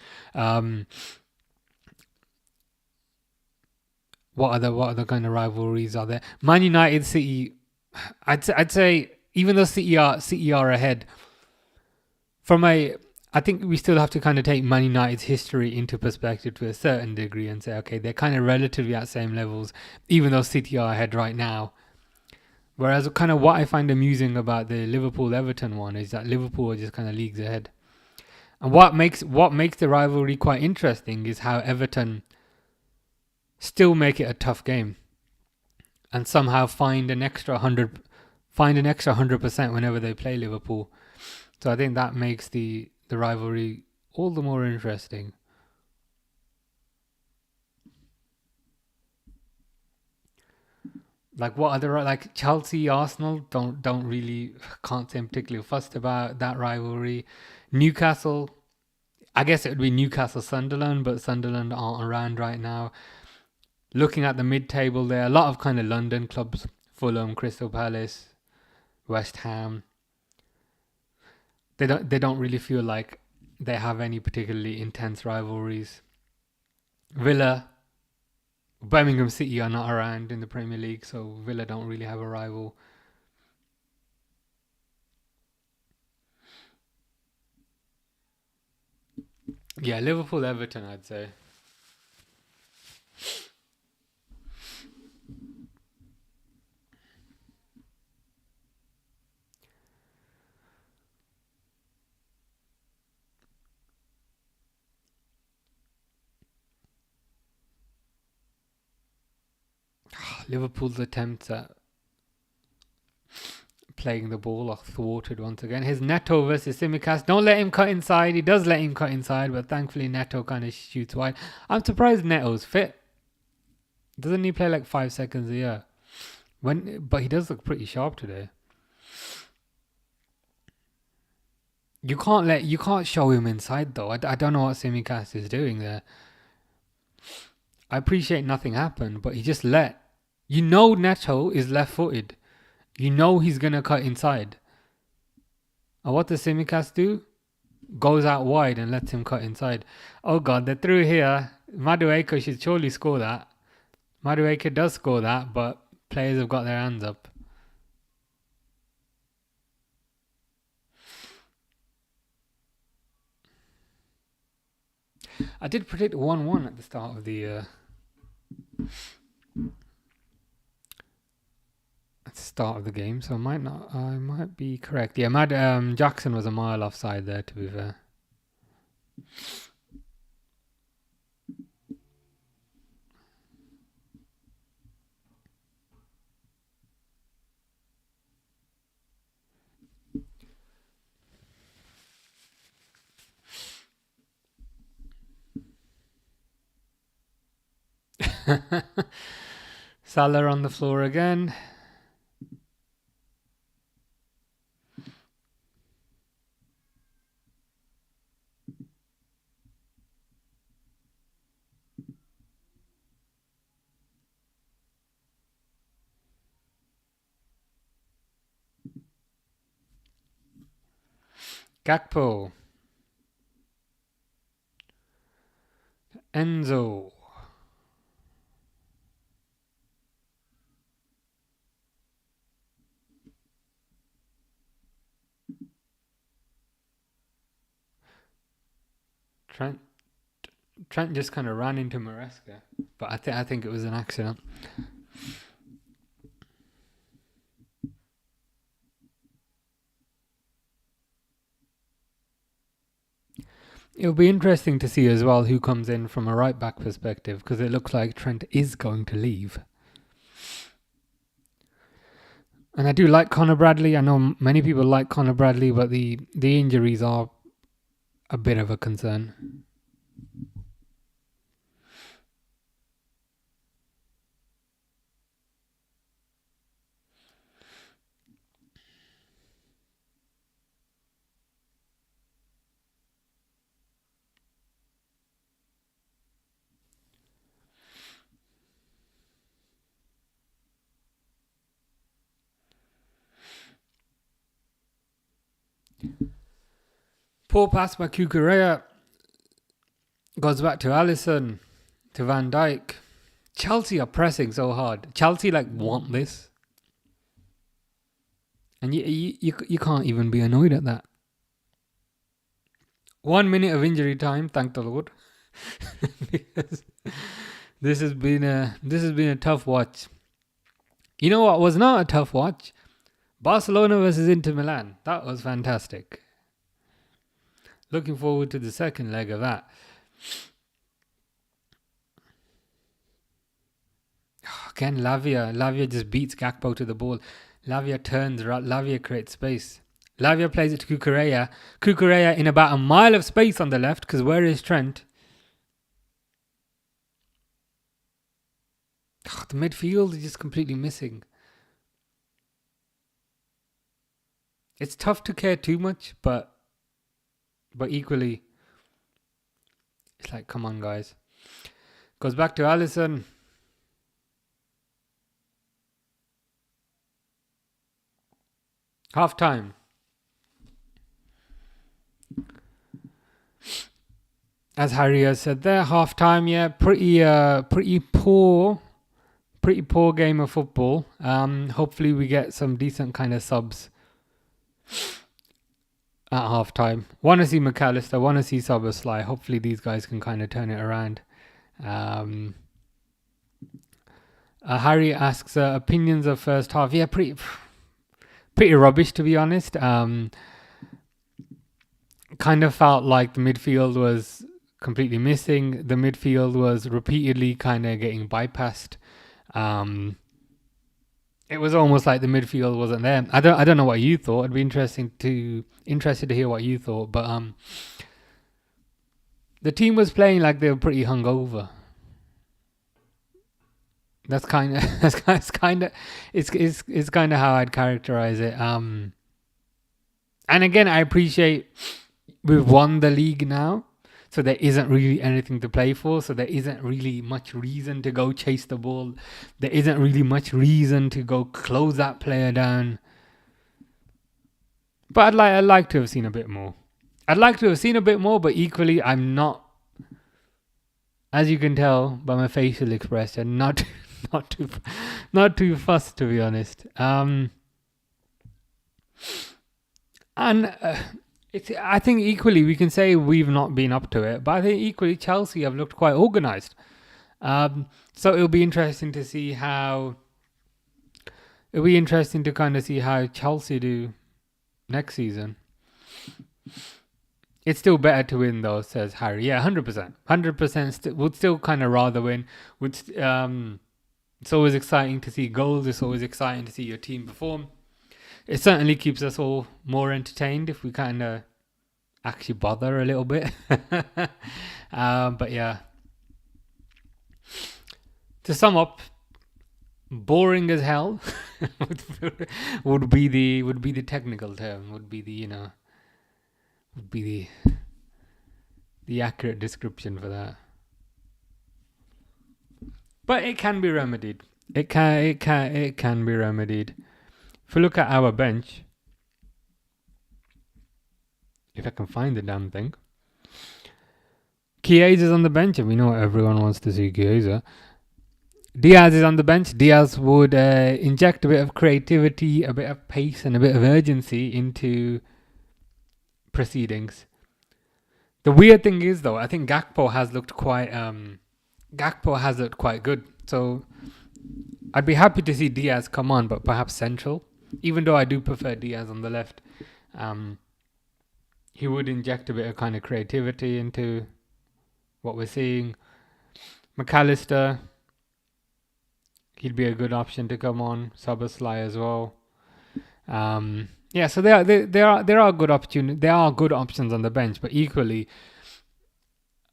What other kind of rivalries are there? Man United, City. I'd say even though City are ahead, I think we still have to kind of take Man United's history into perspective to a certain degree and say, okay, they're kind of relatively at same levels, even though City are ahead right now. Whereas kind of what I find amusing about the Liverpool-Everton one is that Liverpool are just kind of leagues ahead. And what makes the rivalry quite interesting is how Everton still make it a tough game and somehow find an extra 100% whenever they play Liverpool. So I think that makes the rivalry all the more interesting. Like what other like Chelsea, Arsenal don't really can't say I'm particularly fussed about that rivalry. Newcastle, I guess it would be Newcastle Sunderland, but Sunderland aren't around right now. Looking at the mid-table, there are a lot of kind of London clubs: Fulham, Crystal Palace, West Ham. They don't really feel like they have any particularly intense rivalries. Villa, Birmingham City are not around in the Premier League, so Villa don't really have a rival. Yeah, Liverpool, Everton, I'd say. Liverpool's attempts at playing the ball are thwarted once again. His Neto versus Simicast. Don't let him cut inside. He does let him cut inside, but thankfully Neto kind of shoots wide. I'm surprised Neto's fit. Doesn't he play like 5 seconds a year? But he does look pretty sharp today. You can't show him inside though. I don't know what Simicast is doing there. I appreciate nothing happened, but he just let. You know Neto is left-footed. You know he's gonna cut inside. And what does Simicast do? Goes out wide and lets him cut inside. Oh god, they're through here. Madueke should surely score that. Madueke does score that, but players have got their hands up. I did predict 1-1 at the start of the game, so I might be correct. Yeah, Jackson was a mile offside there, to be fair. Salah on the floor again. Gakpo. Enzo. Trent just kind of ran into Maresca, but I think it was an accident. It'll be interesting to see as well who comes in from a right back perspective, because it looks like Trent is going to leave. And I do like Conor Bradley. I know many people like Conor Bradley, but the injuries are a bit of a concern. Poor pass by Cucurella. Goes back to Alisson, to Van Dijk. Chelsea are pressing so hard. Chelsea want this. And you can't even be annoyed at that. 1 minute of injury time, thank the Lord. Because this has been a tough watch. You know what was not a tough watch? Barcelona versus Inter Milan. That was fantastic. Looking forward to the second leg of that. Again, Lavia just beats Gakpo to the ball. Lavia turns, Lavia creates space. Lavia plays it to Cucurella. Cucurella in about a mile of space on the left, because where is Trent? The midfield is just completely missing. It's tough to care too much, but equally, it's like, come on, guys. Goes back to Alisson. Half time. As Harry has said there, half time. Yeah, pretty poor game of football. Hopefully we get some decent kind of subs at half time. Want to see McAllister. Want to see Szoboszlai. Hopefully these guys can kind of turn it around. Harry asks opinions of first half. Yeah, pretty rubbish, to be honest. Kind of felt like the midfield was completely missing. The midfield was repeatedly kind of getting bypassed. It was almost like the midfield wasn't there. I don't know what you thought. It'd be interested to hear what you thought. But the team was playing like they were pretty hungover. It's kind of how I'd characterize it. And again, I appreciate we've won the league now, so there isn't really anything to play for. So there isn't really much reason to go chase the ball. There isn't really much reason to go close that player down. But I'd like to have seen a bit more. But equally, I'm not, as you can tell by my facial expression, not too fussed, to be honest. And I think equally we can say we've not been up to it, but I think equally Chelsea have looked quite organised. So it'll be interesting to see how. It'll be interesting to kind of see how Chelsea do next season. It's still better to win though, says Harry. Yeah, 100%. 100% would still kind of rather win. It's always exciting to see goals. It's always exciting to see your team perform. It certainly keeps us all more entertained if we kind of actually bother a little bit. But yeah. To sum up, boring as hell would be the technical term. Would be the accurate description for that. But it can be remedied. It can be remedied. If we look at our bench, if I can find the damn thing, Chiesa is on the bench, and we know everyone wants to see Chiesa. Diaz is on the bench. Diaz would inject a bit of creativity, a bit of pace, and a bit of urgency into proceedings. The weird thing is, though, I think Gakpo has looked quite good. So I'd be happy to see Diaz come on, but perhaps central. Even though I do prefer Diaz on the left, he would inject a bit of kind of creativity into what we're seeing. McAllister, he'd be a good option to come on. Szoboszlai as well. Yeah, so there are good opportunities. There are good options on the bench, but equally,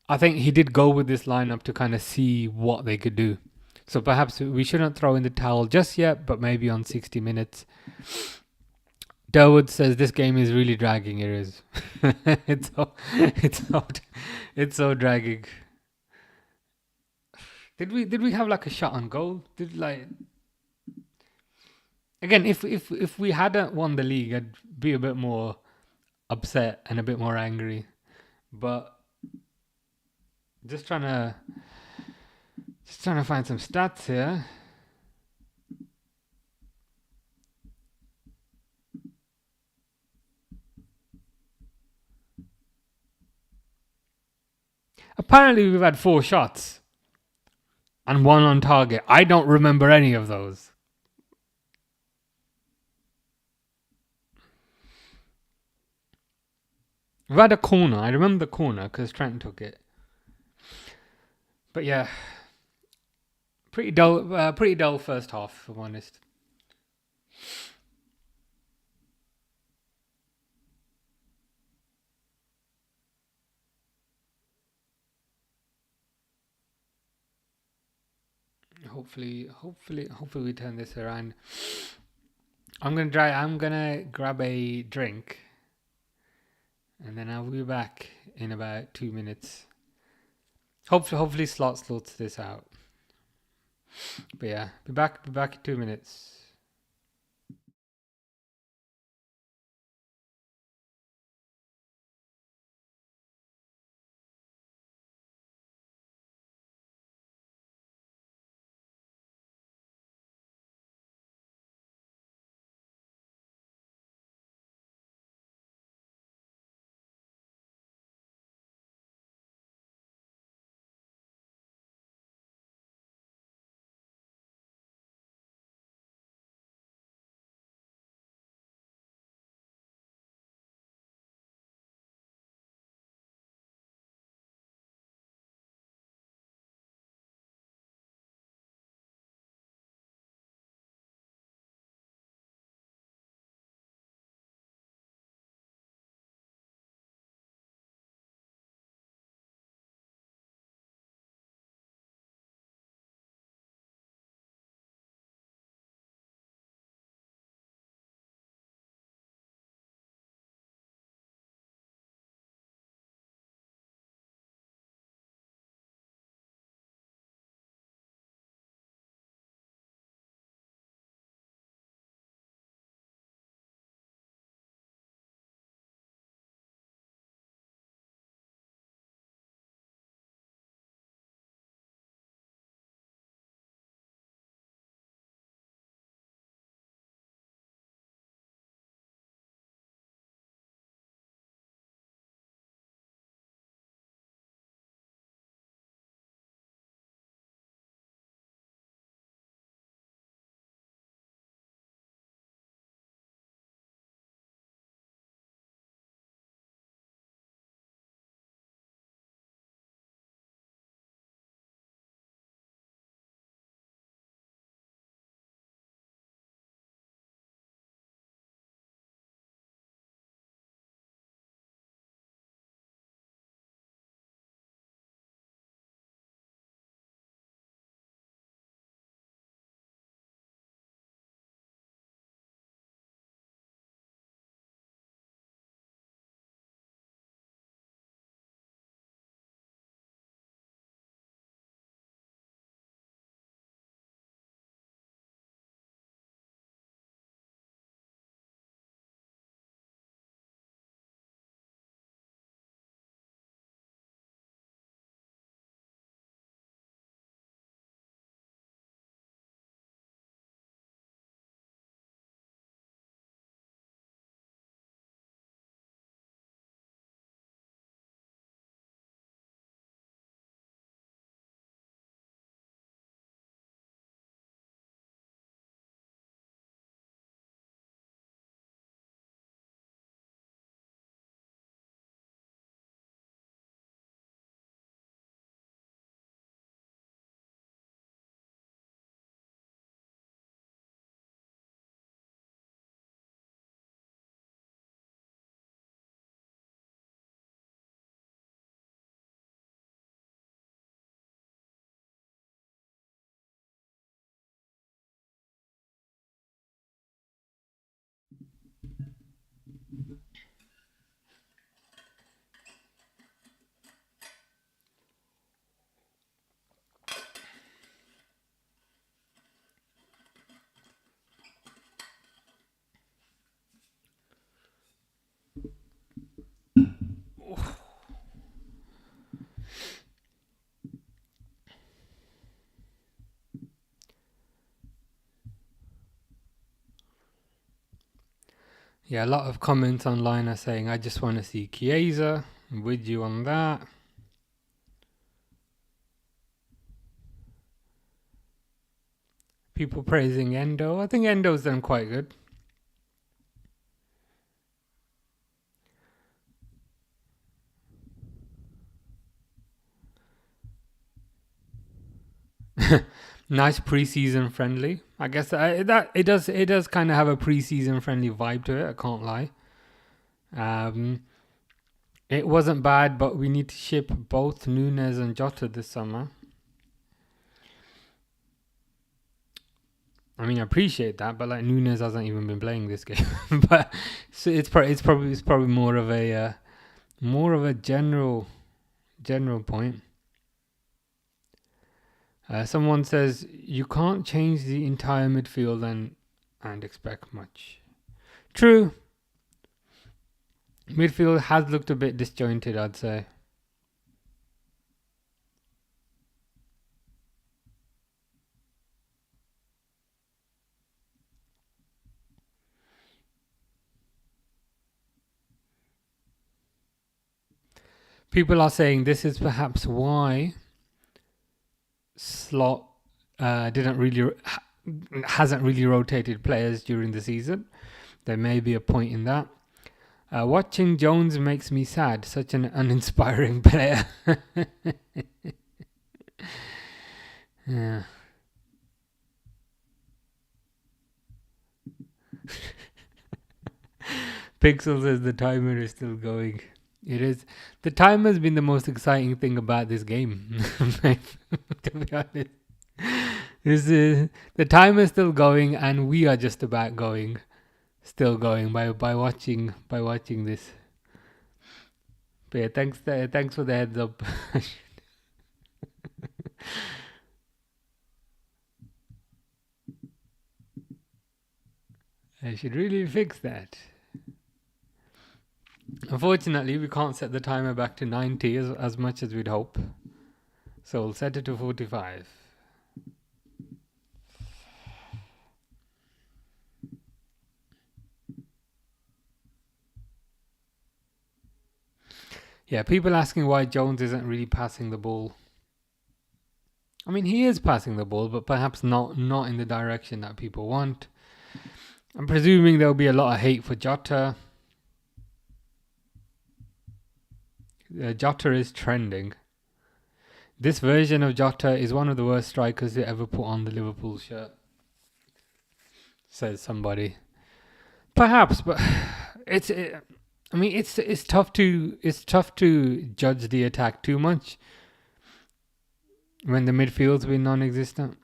I think he did go with this lineup to kind of see what they could do. So perhaps we shouldn't throw in the towel just yet, but maybe on 60 minutes. Durwood says this game is really dragging. It is. it's so dragging. Did we have like a shot on goal? Again, if we hadn't won the league, I'd be a bit more upset and a bit more angry. But just trying to find some stats here. Apparently, we've had 4 shots and 1 on target. I don't remember any of those. We've had a corner. I remember the corner because Trent took it. But yeah, pretty dull first half, if I'm honest. Hopefully we turn this around. I'm gonna grab a drink, and then I'll be back in about 2 minutes. Hopefully Slot sorts this out. But yeah, be back in 2 minutes. Yeah, a lot of comments online are saying, I just want to see Chiesa. I'm with you on that. People praising Endo. I think Endo's done quite good. Nice preseason friendly. I guess that it does kind of have a preseason friendly vibe to it. I can't lie. It wasn't bad, but we need to ship both Nunes and Jota this summer. I mean, I appreciate that, but like Nunes hasn't even been playing this game. But so it's probably more of a general point. Someone says you can't change the entire midfield and expect much. True. Midfield has looked a bit disjointed, I'd say. People are saying this is perhaps why Slot hasn't really rotated players during the season. There may be a point in that. Watching Jones makes me sad. Such an uninspiring player. Yeah. Pixel says the timer is still going. It is. The timer's been the most exciting thing about this game. To be honest, the timer's still going, and we are just about still going by watching this. But yeah, thanks for the heads up. I should really fix that. Unfortunately, we can't set the timer back to 90 as much as we'd hope. So we'll set it to 45. Yeah, people asking why Jones isn't really passing the ball. I mean, he is passing the ball, but perhaps not in the direction that people want. I'm presuming there'll be a lot of hate for Jota. Jota is trending. This version of Jota is one of the worst strikers to ever put on the Liverpool shirt, says somebody. Perhaps, but it's tough to judge the attack too much when the midfield's been non-existent.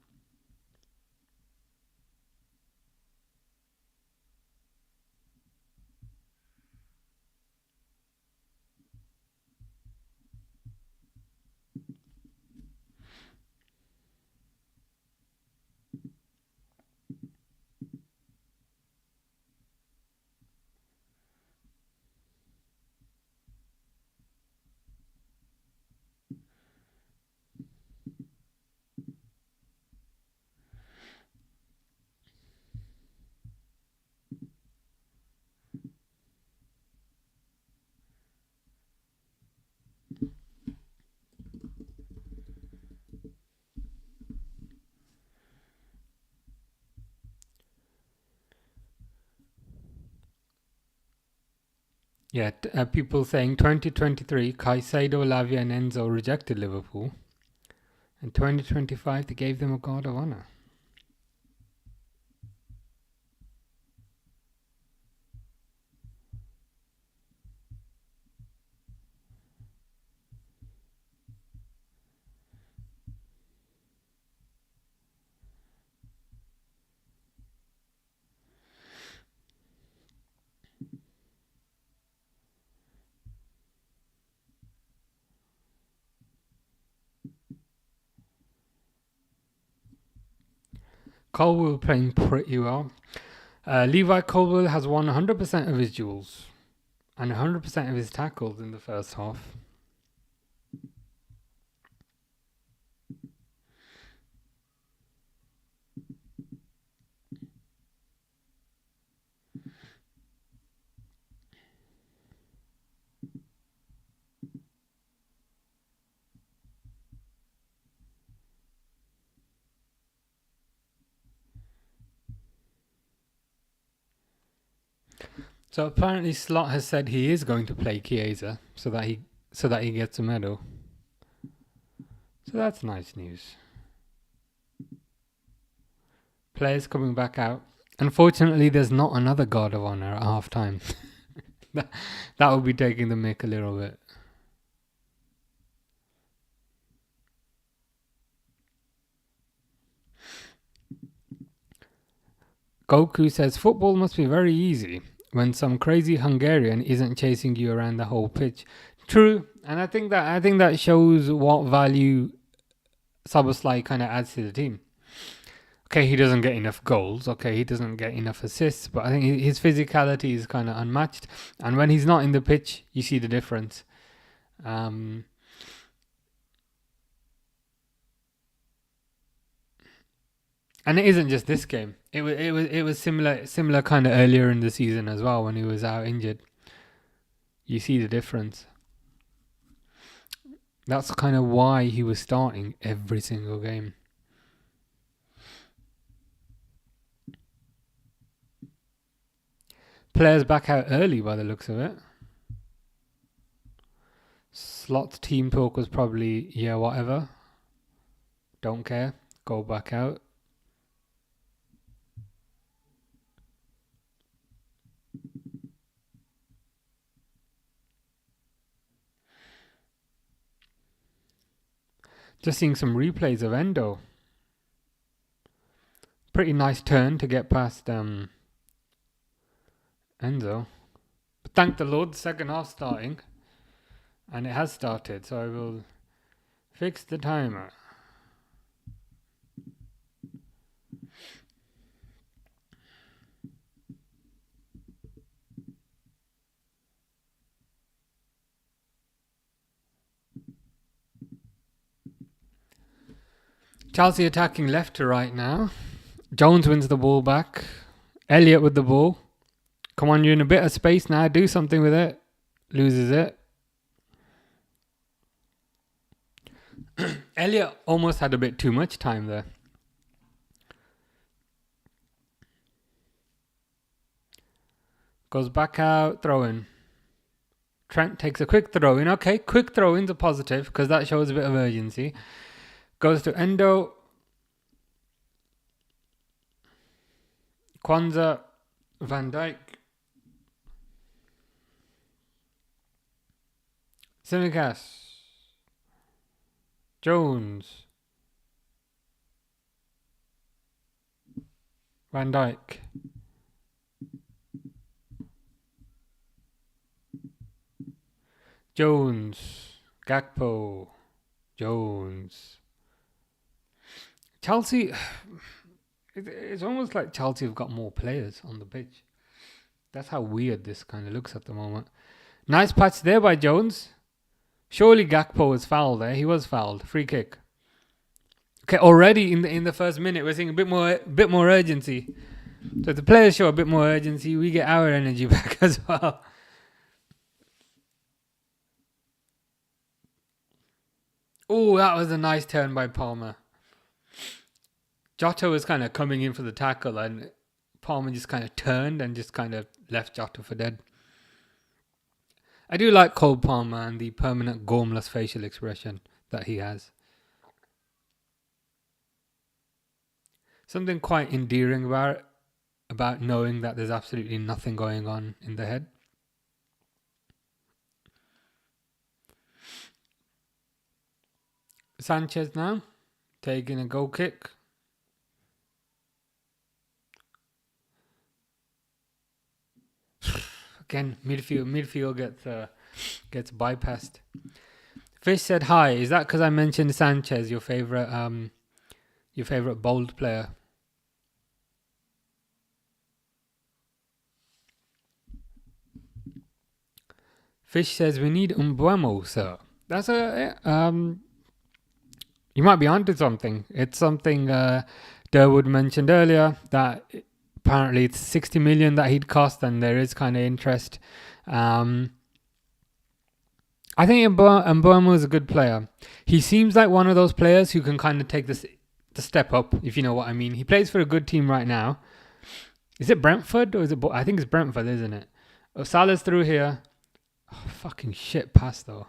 Yeah, people saying 2023, Caicedo, Lavia and Enzo rejected Liverpool. And 2025, they gave them a guard of honour. Colwell playing pretty well. Levi Colwell has won 100% of his duels and 100% of his tackles in the first half. So apparently Slot has said he is going to play Chiesa so that he gets a medal. So that's nice news. Players coming back out. Unfortunately, there's not another guard of honour at half time. that would be taking the mick a little bit. Goku says football must be very easy when some crazy Hungarian isn't chasing you around the whole pitch. True, and I think that shows what value Szoboszlai kind of adds to the team. Okay, he doesn't get enough goals. Okay, he doesn't get enough assists, but I think his physicality is kind of unmatched. And when he's not in the pitch, you see the difference. And it isn't just this game. It was similar kind of earlier in the season as well when he was out injured. You see the difference. That's kind of why he was starting every single game. Players back out early by the looks of it. Slot's team talk was probably, yeah, whatever. Don't care. Go back out. Just seeing some replays of Endo. Pretty nice turn to get past Enzo. But thank the Lord, the second half starting. And it has started, so I will fix the timer. Chelsea attacking left to right now. Jones wins the ball back. Elliott with the ball. Come on, you're in a bit of space now. Do something with it. Loses it. Elliott almost had a bit too much time there. Goes back out, throw in. Trent takes a quick throw in. Okay, quick throw in's a positive because that shows a bit of urgency. Goes to Endo. Kwanzaa. Van Dijk. Simicast. Jones. Van Dijk. Jones. Gakpo. Jones. Chelsea, it's almost like Chelsea have got more players on the pitch. That's how weird this kind of looks at the moment. Nice patch there by Jones. Surely Gakpo was fouled there. He was fouled. Free kick. Okay, already in the first minute, we're seeing a bit more urgency. So if the players show a bit more urgency, we get our energy back as well. Oh, that was a nice turn by Palmer. Jota was kind of coming in for the tackle and Palmer just kind of turned and just kind of left Jota for dead. I do like Cole Palmer and the permanent gormless facial expression that he has. Something quite endearing about knowing that there's absolutely nothing going on in the head. Sanchez now taking a goal kick. Again, midfield gets bypassed. Fish said hi. Is that because I mentioned Sanchez, your favorite bold player? Fish says we need Mbeumo, sir. That's you might be onto something. It's something Durwood mentioned earlier that apparently it's 60 million that he'd cost, and there is kind of interest. I think Mbeumo is a good player. He seems like one of those players who can kind of take the step up, if you know what I mean. He plays for a good team right now. Is it Brentford or is it? I think it's Brentford, isn't it? Oh, Salah's through here. Oh, fucking shit pass though.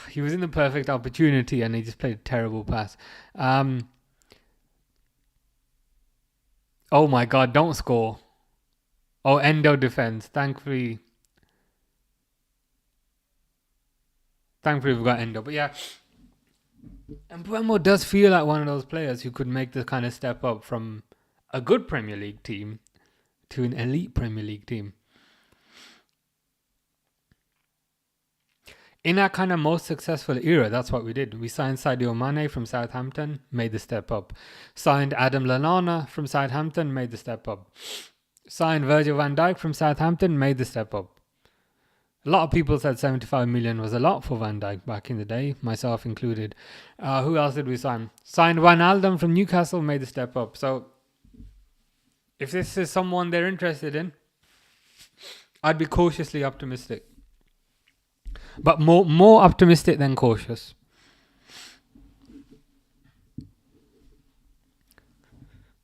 He was in the perfect opportunity and he just played a terrible pass. Oh my god, don't score. Oh, Endo defense. Thankfully we've got Endo. But yeah, And Buemo does feel like one of those players who could make the kind of step up from a good Premier League team to an elite Premier League team. In our kind of most successful era, that's what we did. We signed Sadio Mane from Southampton, made the step up. Signed Adam Lallana from Southampton, made the step up. Signed Virgil van Dijk from Southampton, made the step up. A lot of people said 75 million was a lot for Van Dijk back in the day, myself included. Who else did we sign? Signed Wijnaldum from Newcastle, made the step up. So, if this is someone they're interested in, I'd be cautiously optimistic. But more optimistic than cautious.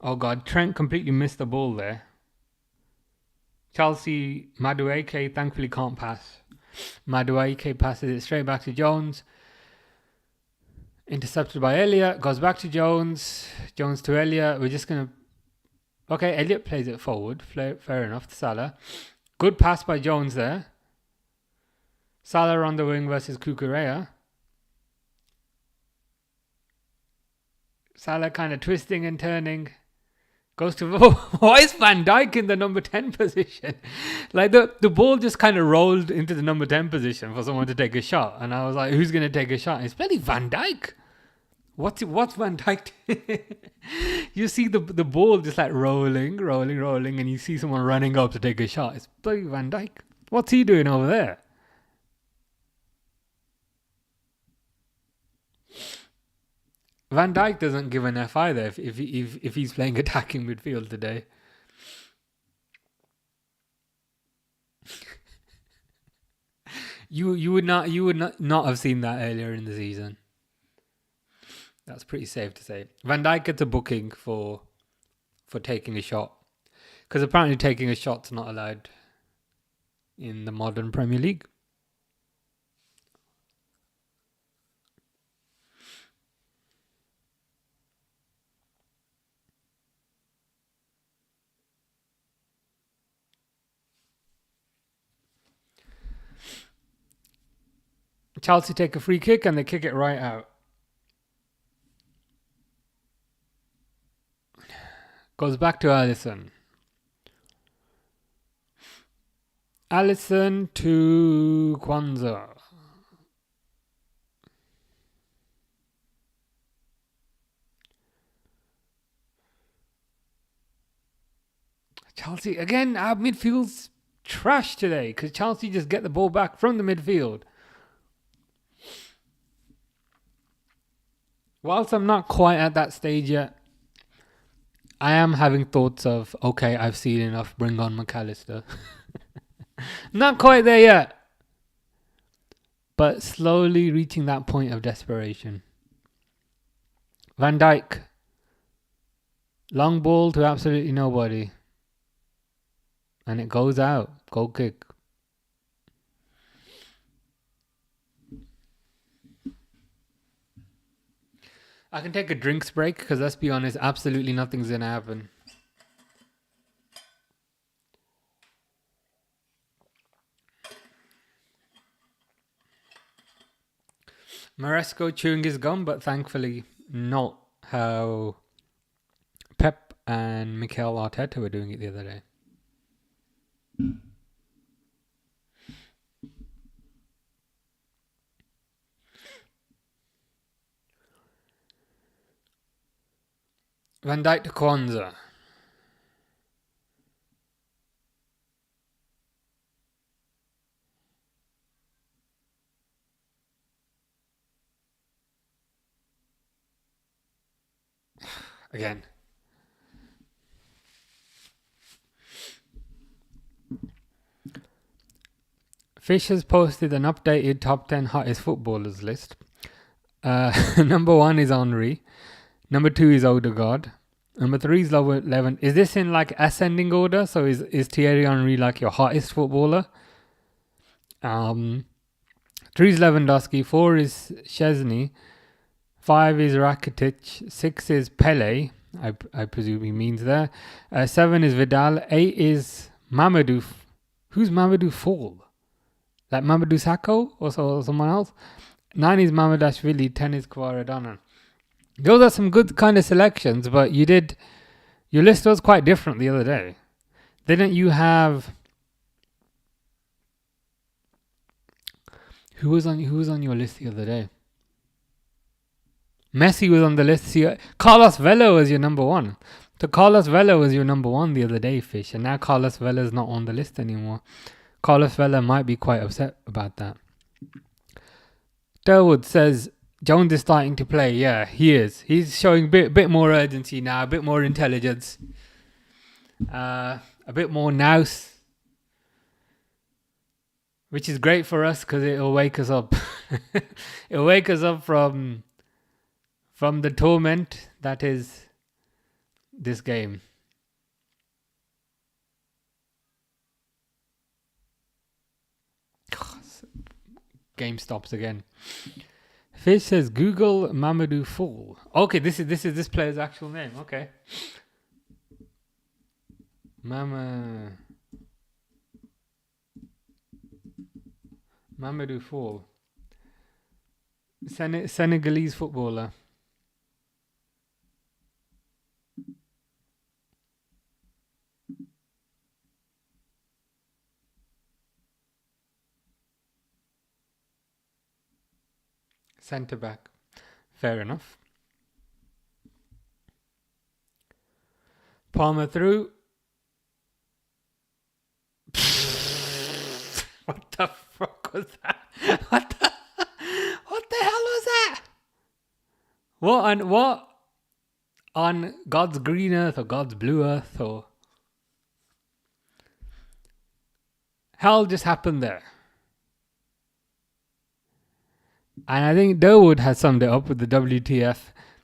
Oh God, Trent completely missed the ball there. Chelsea, Madueke thankfully can't pass. Madueke passes it straight back to Jones. Intercepted by Elliott, goes back to Jones. Jones to Elliott. We're just going to... Okay, Elliott plays it forward. Fair enough to Salah. Good pass by Jones there. Salah on the wing versus Cucurella. Salah kind of twisting and turning. Goes to... Why is Van Dijk in the number 10 position? Like the ball just kind of rolled into the number 10 position for someone to take a shot. And I was like, who's going to take a shot? And it's bloody Van Dijk. What's Van Dijk? You see the ball just like rolling. And you see someone running up to take a shot. It's bloody Van Dijk. What's he doing over there? Van Dijk doesn't give an F either if he's playing attacking midfield today. You would not have seen that earlier in the season. That's pretty safe to say. Van Dijk gets a booking for taking a shot, because apparently taking a shot's not allowed in the modern Premier League. Chelsea take a free kick and they kick it right out. Goes back to Alisson. Alisson to Kwanzaa. Chelsea, again, our midfield's trash today because Chelsea just get the ball back from the midfield. Whilst I'm not quite at that stage yet, I am having thoughts of, okay, I've seen enough, bring on McAllister. Not quite there yet, but slowly reaching that point of desperation. Van Dijk, long ball to absolutely nobody. And it goes out. Goal kick. I can take a drinks break because let's be honest, absolutely nothing's going to happen. Maresco chewing his gum, but thankfully not how Pep and Mikel Arteta were doing it the other day. Van Dijk to Kwanzaa. Again. Fish has posted an updated top 10 hottest footballers list. Number 1 is Henry. Number 2 is Odegaard. Number 3 is 11. Is this in like ascending order? So is Thierry Henry like your hottest footballer? 3 is Lewandowski. 4 is Szczesny. 5 is Rakitic. 6 is Pele. I presume he means there. 7 is Vidal. 8 is Mamadou. Who's Mamadou Fall? Like Mamadou Sakho or someone else? 9 is Mamadashvili, 10 is Kvaradana. Those are some good kind of selections, but your list was quite different the other day. Didn't you have... Who was on your list the other day? Messi was on the list. See, Carlos Vela was your number one. So Carlos Vela was your number one the other day, Fish, and now Carlos Vela is not on the list anymore. Carlos Vela might be quite upset about that. Durwood says Jones is starting to play. Yeah, he is. He's showing a bit more urgency now, a bit more intelligence, a bit more nous, which is great for us because it'll wake us up. It'll wake us up from the torment that is this game. Game stops again. Fish says Google Mamadou Fall. Okay, this is this player's actual name. Okay. Mamadou Fall. Senegalese footballer. Centre back. Fair enough. Palmer through. What the fuck was that? What the hell was that? What on God's green earth or God's blue earth or hell just happened there? And I think Durwood has summed it up with the WTF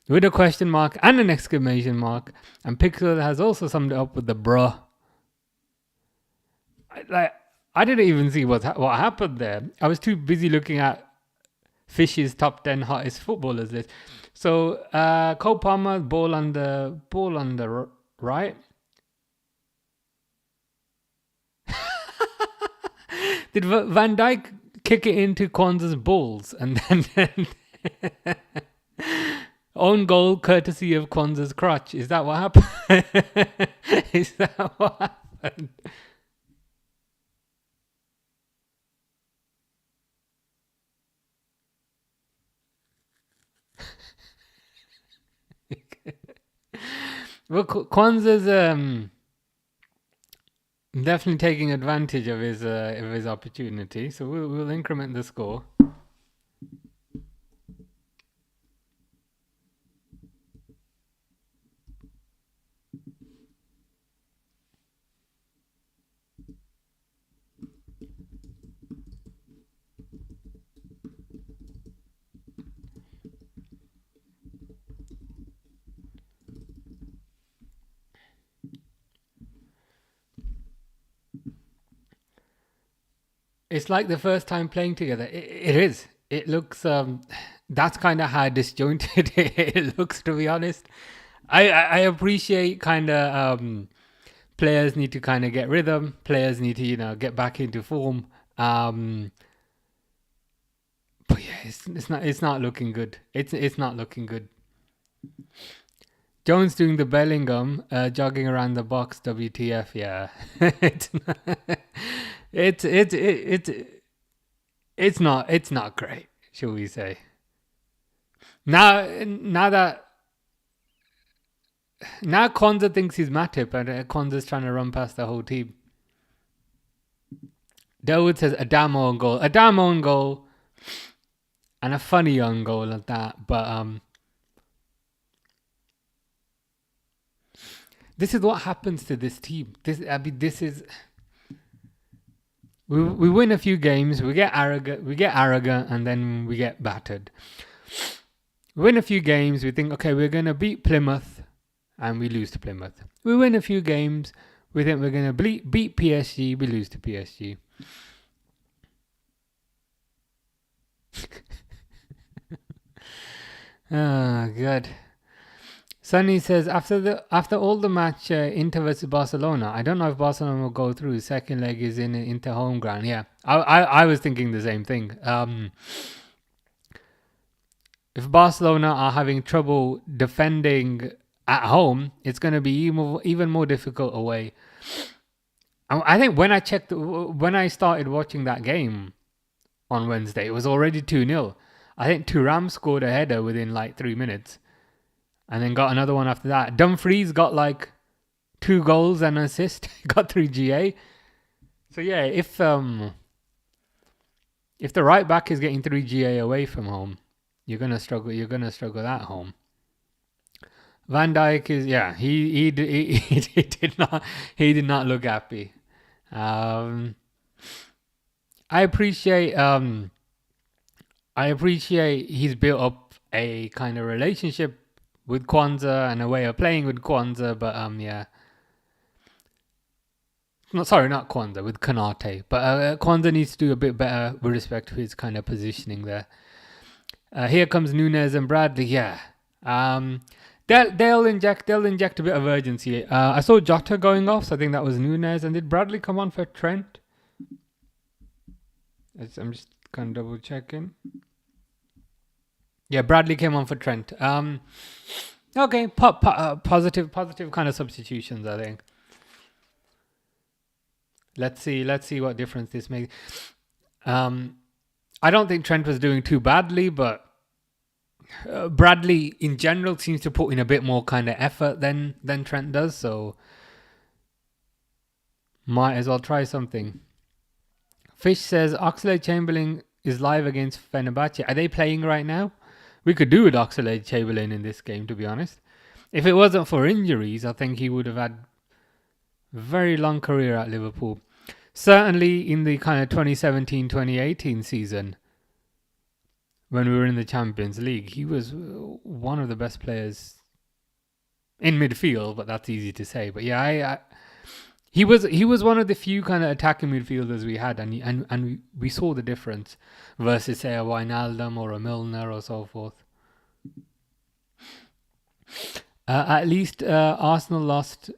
with a question mark and an exclamation mark. And Pixel has also summed it up with the bruh. I didn't even see what happened there. I was too busy looking at Fish's top 10 hottest footballers list. So Cole Palmer, ball on the right. Did Van Dijk kick it into Kwanzaa's balls and then own goal courtesy of Kwanzaa's crotch? Is that what happened? Is that what happened? Well, Kwanzaa's definitely taking advantage of his opportunity, so we'll increment the score. It's like the first time playing together. It is. It looks. That's kind of how disjointed it looks, to be honest. I appreciate kind of players need to kind of get rhythm. Players need to get back into form. But yeah, it's not looking good. It's not looking good. Jones doing the Bellingham, jogging around the box. WTF? Yeah, it's not great, shall we say? Now Kwanzaa thinks he's Matip, and Kwanzaa's trying to run past the whole team. Dawood says Adamo on goal, and a funny on goal at that. But this is what happens to this team. This is. We win a few games, we get arrogant, and then we get battered. We win a few games, we think, okay, we're going to beat Plymouth, and we lose to Plymouth. We win a few games, we think we're going to beat PSG, we lose to PSG. Oh, God. Sunny says, after all the match Inter versus Barcelona, I don't know if Barcelona will go through. Second leg is in Inter home ground. Yeah, I was thinking the same thing. if Barcelona are having trouble defending at home, it's going to be even more difficult away. I think when I started watching that game on Wednesday, it was already 2-0. I think Thuram scored a header within like 3 minutes and then got another one after that. Dumfries got like 2 goals and an assist, got 3 GA. So yeah, if the right back is getting 3 GA away from home, you're gonna struggle. You're gonna struggle at home. Van Dijk is he did not look happy. I appreciate he's built up a kind of relationship with Kwanzaa and a way of playing with Kwanzaa, but yeah. No, sorry, not Kwanzaa, with Kanate. But Kwanzaa needs to do a bit better with respect to his kind of positioning there. Here comes Nunes and Bradley. Yeah. They'll inject a bit of urgency. I saw Jota going off, so I think that was Nunes. And did Bradley come on for Trent? I'm just kind of double checking. Yeah, Bradley came on for Trent. Okay, positive kind of substitutions, I think. Let's see what difference this makes. I don't think Trent was doing too badly, but Bradley in general seems to put in a bit more kind of effort than Trent does, so might as well try something. Fish says Oxlade-Chamberlain is live against Fenerbahce. Are they playing right now? We could do with Oxlade-Chamberlain in this game, to be honest. If it wasn't for injuries, I think he would have had a very long career at Liverpool. Certainly in the kind of 2017-2018 season, when we were in the Champions League, he was one of the best players in midfield, but that's easy to say. But yeah, he was one of the few kind of attacking midfielders we had, and we saw the difference versus, say, a Wijnaldum or a Milner or so forth. At least Arsenal lost.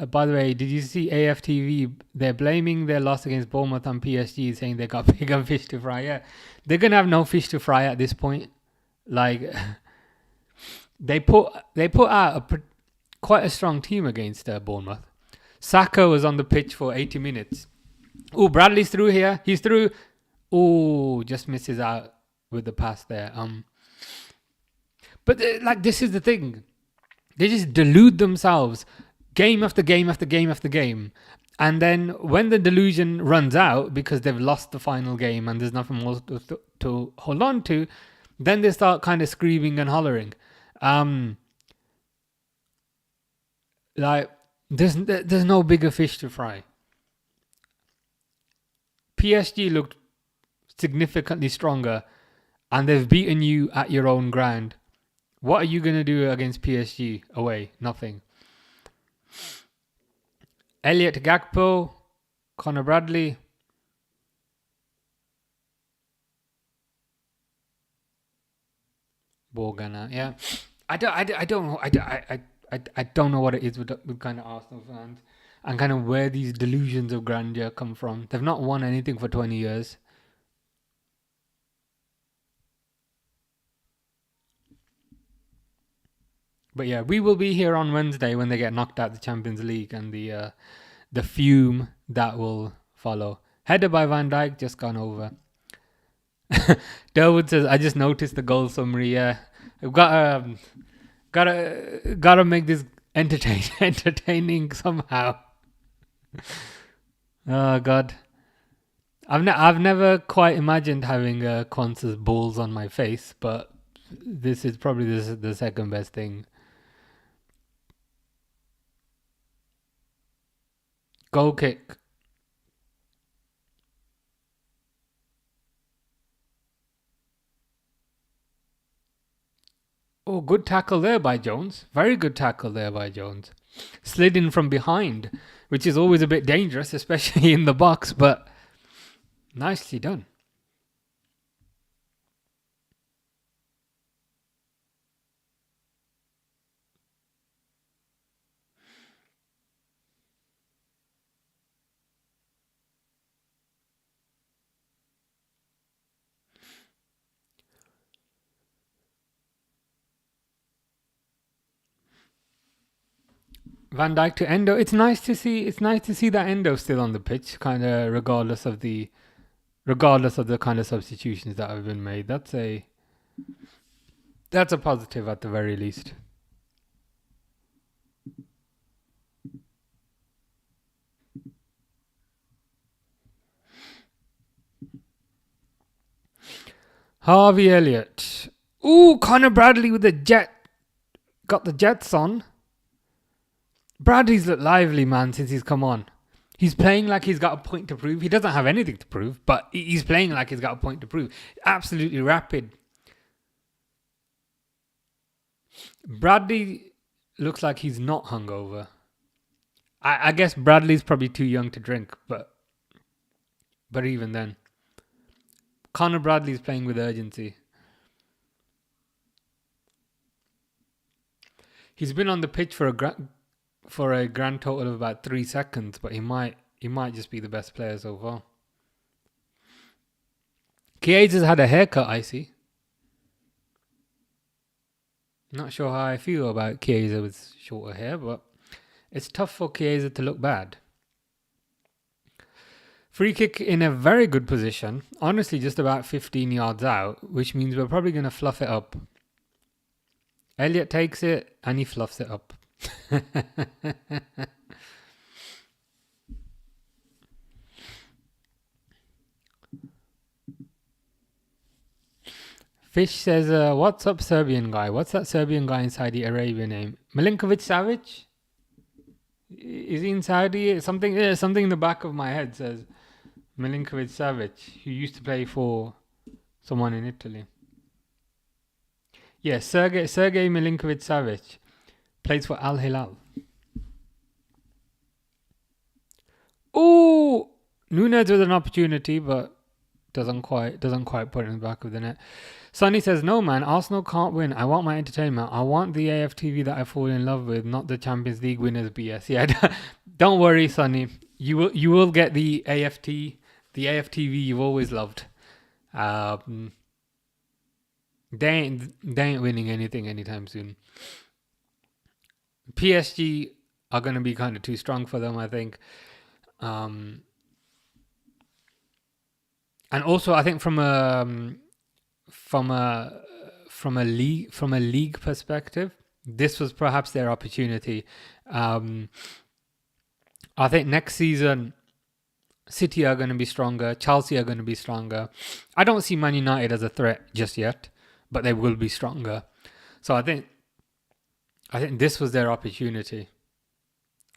By the way, did you see AFTV? They're blaming their loss against Bournemouth on PSG, saying they got bigger fish to fry. Yeah, they're gonna have no fish to fry at this point. Like they put out quite a strong team against Bournemouth. Saka was on the pitch for 80 minutes. Oh, Bradley's through here. He's through. Oh, just misses out with the pass there. But like this is the thing. They just delude themselves game after game after game after game. And then when the delusion runs out because they've lost the final game and there's nothing more to hold on to, then they start kind of screaming and hollering. Like there's no bigger fish to fry. PSG looked significantly stronger and they've beaten you at your own ground. What are you going to do against PSG away? Nothing. Elliot Gakpo, Conor Bradley. Borgana, yeah. I don't know. I don't know what it is with kind of Arsenal fans and kind of where these delusions of grandeur come from. They've not won anything for 20 years. But yeah, we will be here on Wednesday when they get knocked out the Champions League and the fume that will follow. Header by Van Dijk, just gone over. Derwood says, I just noticed the goal summary. Yeah, I've gotta make this entertaining somehow. Oh God, I've never quite imagined having Quanz's balls on my face, but this is probably the second best thing. Goal kick. Oh, good tackle there by Jones. Very good tackle there by Jones. Slid in from behind, which is always a bit dangerous, especially in the box, but nicely done. Van Dijk to Endo. It's nice to see. It's nice to see that Endo still on the pitch, kind of regardless of the kind of substitutions that have been made. That's a positive at the very least. Harvey Elliott. Ooh, Connor Bradley with the jet. Got the jets on. Bradley's looked lively, man, since he's come on. He's playing like he's got a point to prove. He doesn't have anything to prove, but he's playing like he's got a point to prove. Absolutely rapid. Bradley looks like he's not hungover. I guess Bradley's probably too young to drink, but even then. Connor Bradley's playing with urgency. He's been on the pitch for a grand total of about 3 seconds, but he might just be the best player so far. Chiesa's had a haircut, I see. Not sure how I feel about Chiesa with shorter hair, but it's tough for Chiesa to look bad. Free kick in a very good position. Honestly, just about 15 yards out, which means we're probably going to fluff it up. Elliott takes it and he fluffs it up. Fish says, what's up, Serbian guy? What's that Serbian guy in Saudi Arabia name? Milinkovic Savic? Is he in Saudi? Something in the back of my head says Milinkovic Savic, who used to play for someone in Italy. Yes, Sergei Milinkovic Savic plays for Al Hilal. Ooh, Nunez with an opportunity, but doesn't quite put it in the back of the net. Sonny says, no man, Arsenal can't win. I want my entertainment. I want the AFTV that I fall in love with, not the Champions League winners BS. Yeah, don't worry, Sonny. You will get the AFTV you've always loved. They ain't winning anything anytime soon. PSG are going to be kind of too strong for them, I think. And also, I think from a league perspective, this was perhaps their opportunity. I think next season, City are going to be stronger. Chelsea are going to be stronger. I don't see Man United as a threat just yet, but they will be stronger. So I think this was their opportunity,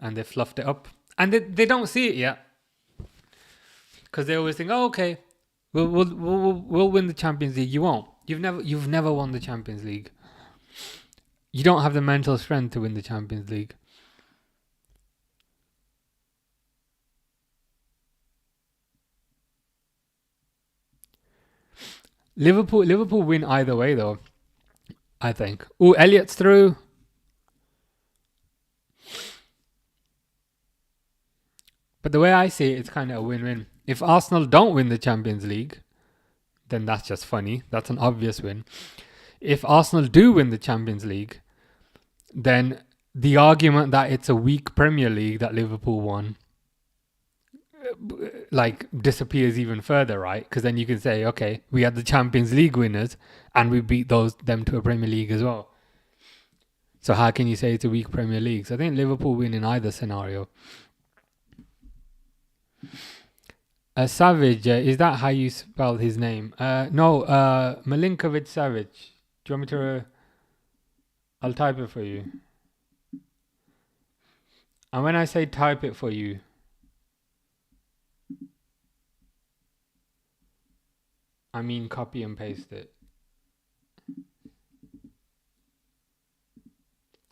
and they fluffed it up. And they don't see it yet, because they always think, oh, okay, we'll win the Champions League. You won't. You've never won the Champions League. You don't have the mental strength to win the Champions League. Liverpool win either way, though, I think. Oh, Elliott's through. But the way I see it, it's kind of a win-win. If Arsenal don't win the Champions League, then that's just funny. That's an obvious win. If Arsenal do win the Champions League, then the argument that it's a weak Premier League that Liverpool won, like, disappears even further, right? Because then you can say, okay, we had the Champions League winners and we beat them to a Premier League as well. So how can you say it's a weak Premier League? So I think Liverpool win in either scenario. Savage, is that how you spell his name? No, Milinkovic Savage. Do you want me to... I'll type it for you. And when I say type it for you, I mean copy and paste it.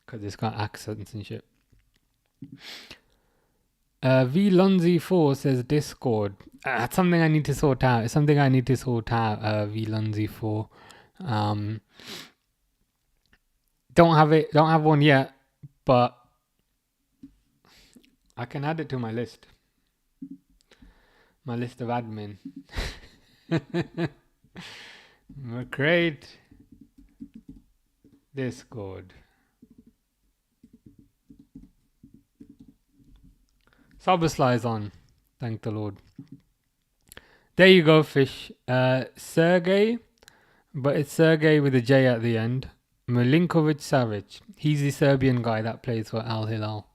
Because it's got accents and shit. V Lunzi 4 says Discord. That's something I need to sort out. It's something I need to sort out. V Lunzi 4. Don't have one yet, but I can add it to my list. My list of admin. Create Discord. Soboslai's on. Thank the Lord. There you go, Fish. Sergey, but it's Sergey with a J at the end. Milinkovic Savic. He's the Serbian guy that plays for Al Hilal.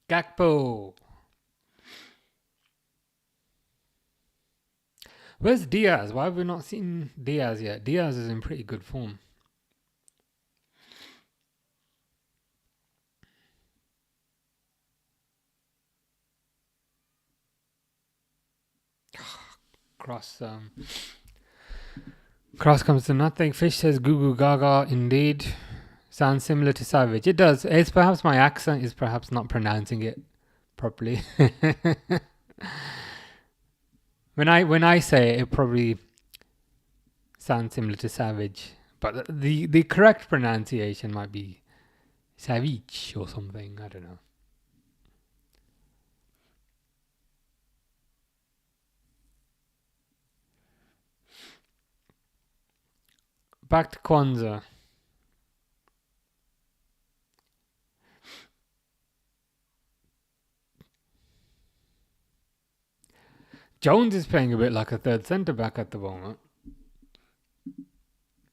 Gakpo. Where's Diaz? Why have we not seen Diaz yet? Diaz is in pretty good form. Cross comes to nothing. Fish says Gugu Gaga. Indeed. Sounds similar to Savage. It does. It's perhaps my accent is perhaps not pronouncing it properly. When I say it, it probably sounds similar to Savage. But the correct pronunciation might be Savage or something. I don't know. Back to Kwanzaa. Jones is playing a bit like a third centre-back at the moment.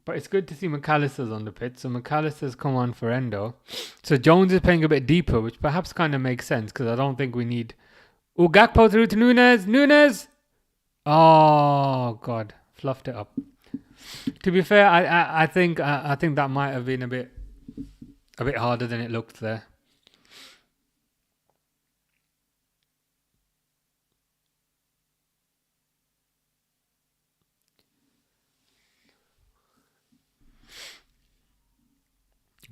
But it's good to see McAllister's on the pitch. So McAllister's come on for Endo. So Jones is playing a bit deeper, which perhaps kind of makes sense because I don't think we need... Oh, Gakpo through to Nunes. Nunes! Oh, God. Fluffed it up. To be fair, I think that might have been a bit harder than it looked there.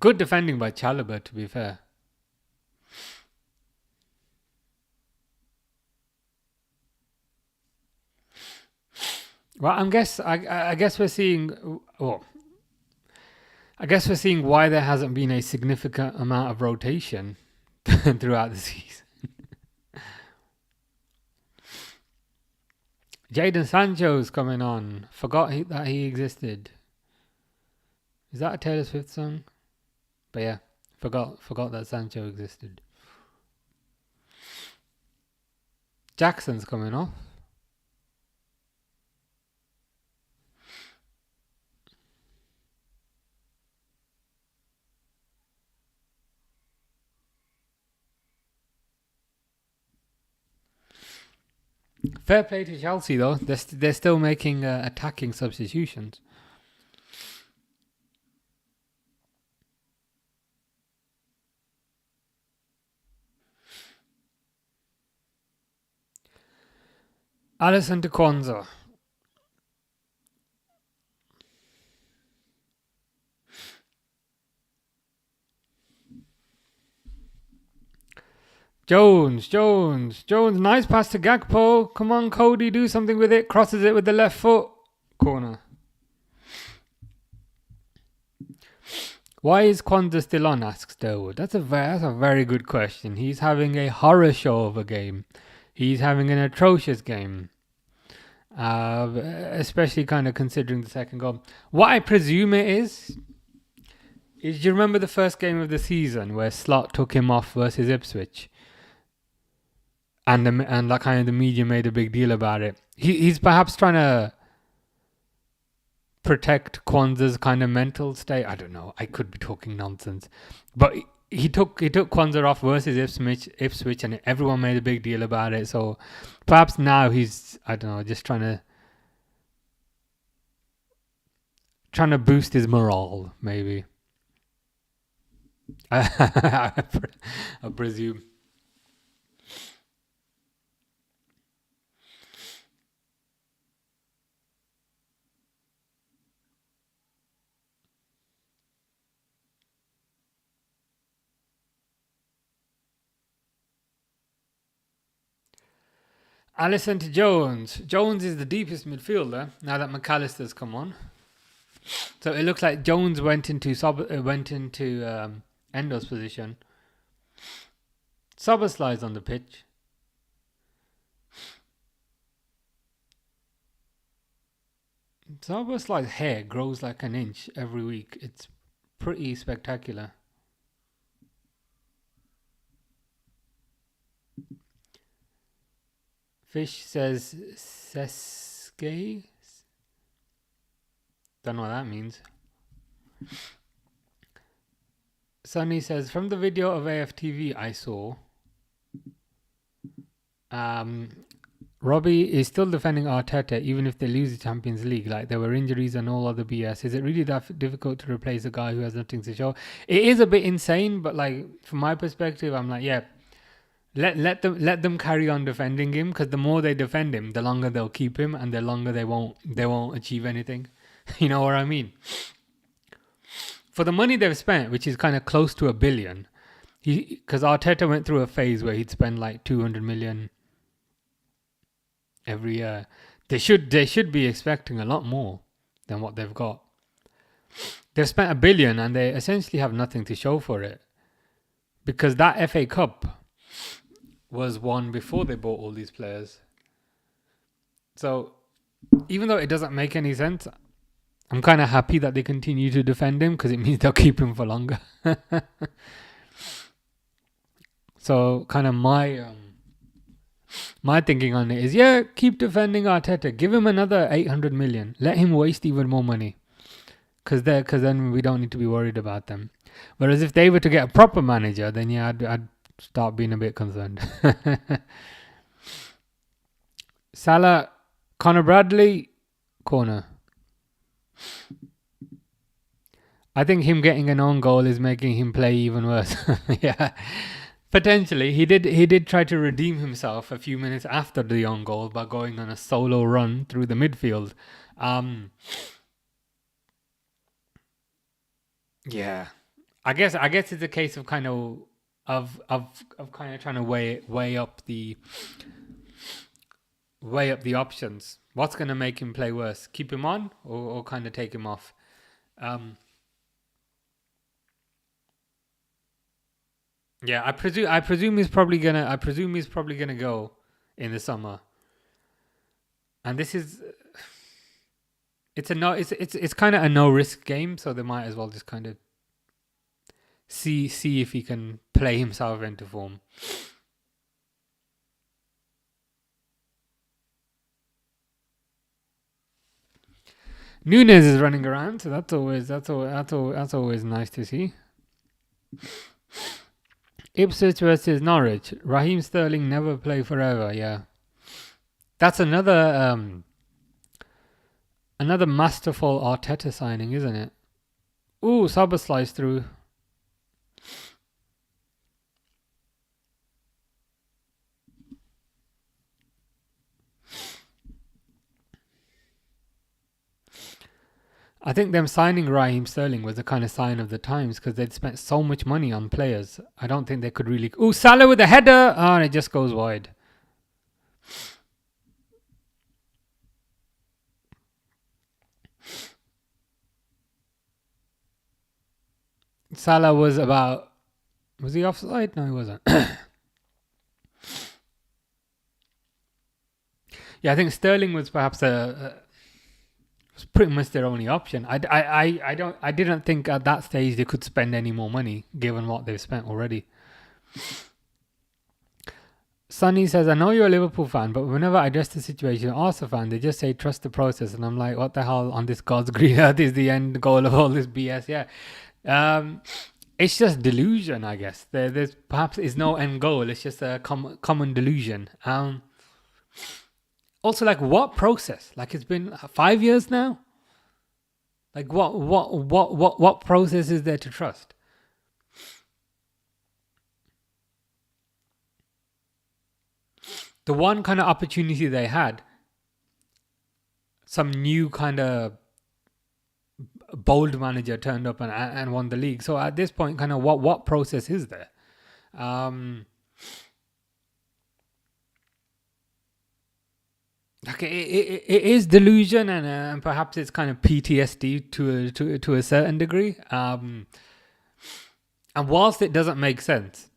Good defending by Chalobah, to be fair. Well, I guess we're seeing. Well, I guess we're seeing why there hasn't been a significant amount of rotation throughout the season. Jadon Sancho's coming on. Forgot that he existed. Is that a Taylor Swift song? But yeah, forgot that Sancho existed. Jackson's coming off. Fair play to Chelsea though. They're still making attacking substitutions. Alisson to Kwanzaa. Jones, nice pass to Gakpo. Come on, Cody, do something with it. Crosses it with the left foot. Corner. Why is Kwanzaa still on, asks Derwood. That's a very good question. He's having a horror show of a game. He's having an atrocious game. Especially kind of considering the second goal. What I presume it is you remember the first game of the season where Slot took him off versus Ipswich? And that kind of the media made a big deal about it. He's perhaps trying to protect Kwanzaa's kind of mental state. I don't know. I could be talking nonsense, but he took Kwanzaa off versus Ipswich, and everyone made a big deal about it. So perhaps now he's, I don't know, just trying to boost his morale, maybe. I presume. Alisson to Jones. Jones is the deepest midfielder now that McAllister's come on. So it looks like Jones went into Endo's position. Szoboszlai's on the pitch. Szoboszlai's hair grows like an inch every week. It's pretty spectacular. Fish says Seske. Don't know what that means. Sunny says, from the video of AFTV I saw, Robbie is still defending Arteta even if they lose the Champions League. Like, there were injuries and all other BS. Is it really that difficult to replace a guy who has nothing to show? It is a bit insane, but like from my perspective, I'm like, yeah, let them carry on defending him, because the more they defend him, the longer they'll keep him, and the longer they won't achieve anything. You know what I mean? For the money they've spent, which is kind of close to $1 billion, because Arteta went through a phase where he'd spend like 200 million every year. They should be expecting a lot more than what they've got. They've spent $1 billion and they essentially have nothing to show for it, because that FA Cup was won before they bought all these players. So even though it doesn't make any sense, I'm kind of happy that they continue to defend him, because it means they'll keep him for longer. So kind of my thinking on it is, yeah, keep defending Arteta. Give him another 800 million. Let him waste even more money, because then we don't need to be worried about them. Whereas if they were to get a proper manager, then yeah, I'd start being a bit concerned. Salah, Connor Bradley, corner. I think him getting an own goal is making him play even worse. Yeah, potentially. He did try to redeem himself a few minutes after the own goal by going on a solo run through the midfield. Yeah, I guess it's a case of kind of kind of trying to weigh up the options. What's going to make him play worse? Keep him on, or kind of take him off? Yeah, I presume he's probably gonna go in the summer. And this is, it's kind of a no risk game, so they might as well just kind of see if he can play himself into form. Nunes is running around, so that's always nice to see. Ipswich versus Norwich. Raheem Sterling never play forever. Yeah, that's another masterful Arteta signing, isn't it? Ooh, Saba sliced through. I think them signing Raheem Sterling was a kind of sign of the times, because they'd spent so much money on players. I don't think they could really... Ooh, Salah with a header! Oh, and it just goes wide. Salah was about... Was he offside? No, he wasn't. Yeah, I think Sterling was perhaps was pretty much their only option. I didn't think at that stage they could spend any more money given what they've spent already. Sonny says, I know you're a Liverpool fan, but whenever I address the situation, Arsenal fan, they just say trust the process, and I'm like, what the hell on this God's green earth is the end goal of all this BS? Yeah, it's just delusion, I guess. There's perhaps is no end goal. It's just a common delusion. Also, like, what process? Like, it's been 5 years now. Like, what process is there to trust? The one kind of opportunity they had, some new kind of bold manager turned up and won the league. So at this point, kind of what process is there? Like it is delusion, and perhaps it's kind of PTSD to a certain degree. And whilst it doesn't make sense,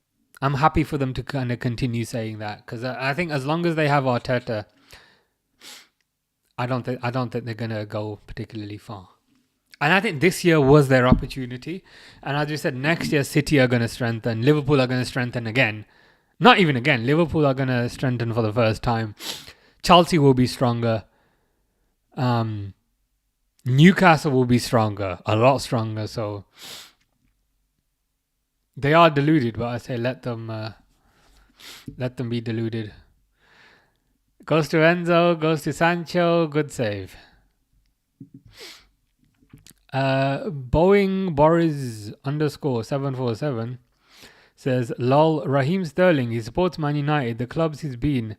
I'm happy for them to kind of continue saying that, because I think as long as they have Arteta, I don't think they're gonna go particularly far. And I think this year was their opportunity. And as you said, next year City are going to strengthen. Liverpool are going to strengthen again. Not even again. Liverpool are going to strengthen for the first time. Chelsea will be stronger. Newcastle will be stronger, a lot stronger. So they are deluded, but I say let them be deluded. Goes to Enzo, goes to Sancho. Good save. Boeing Boris _747 says, lol, Raheem Sterling, he supports Man United, the clubs he's been,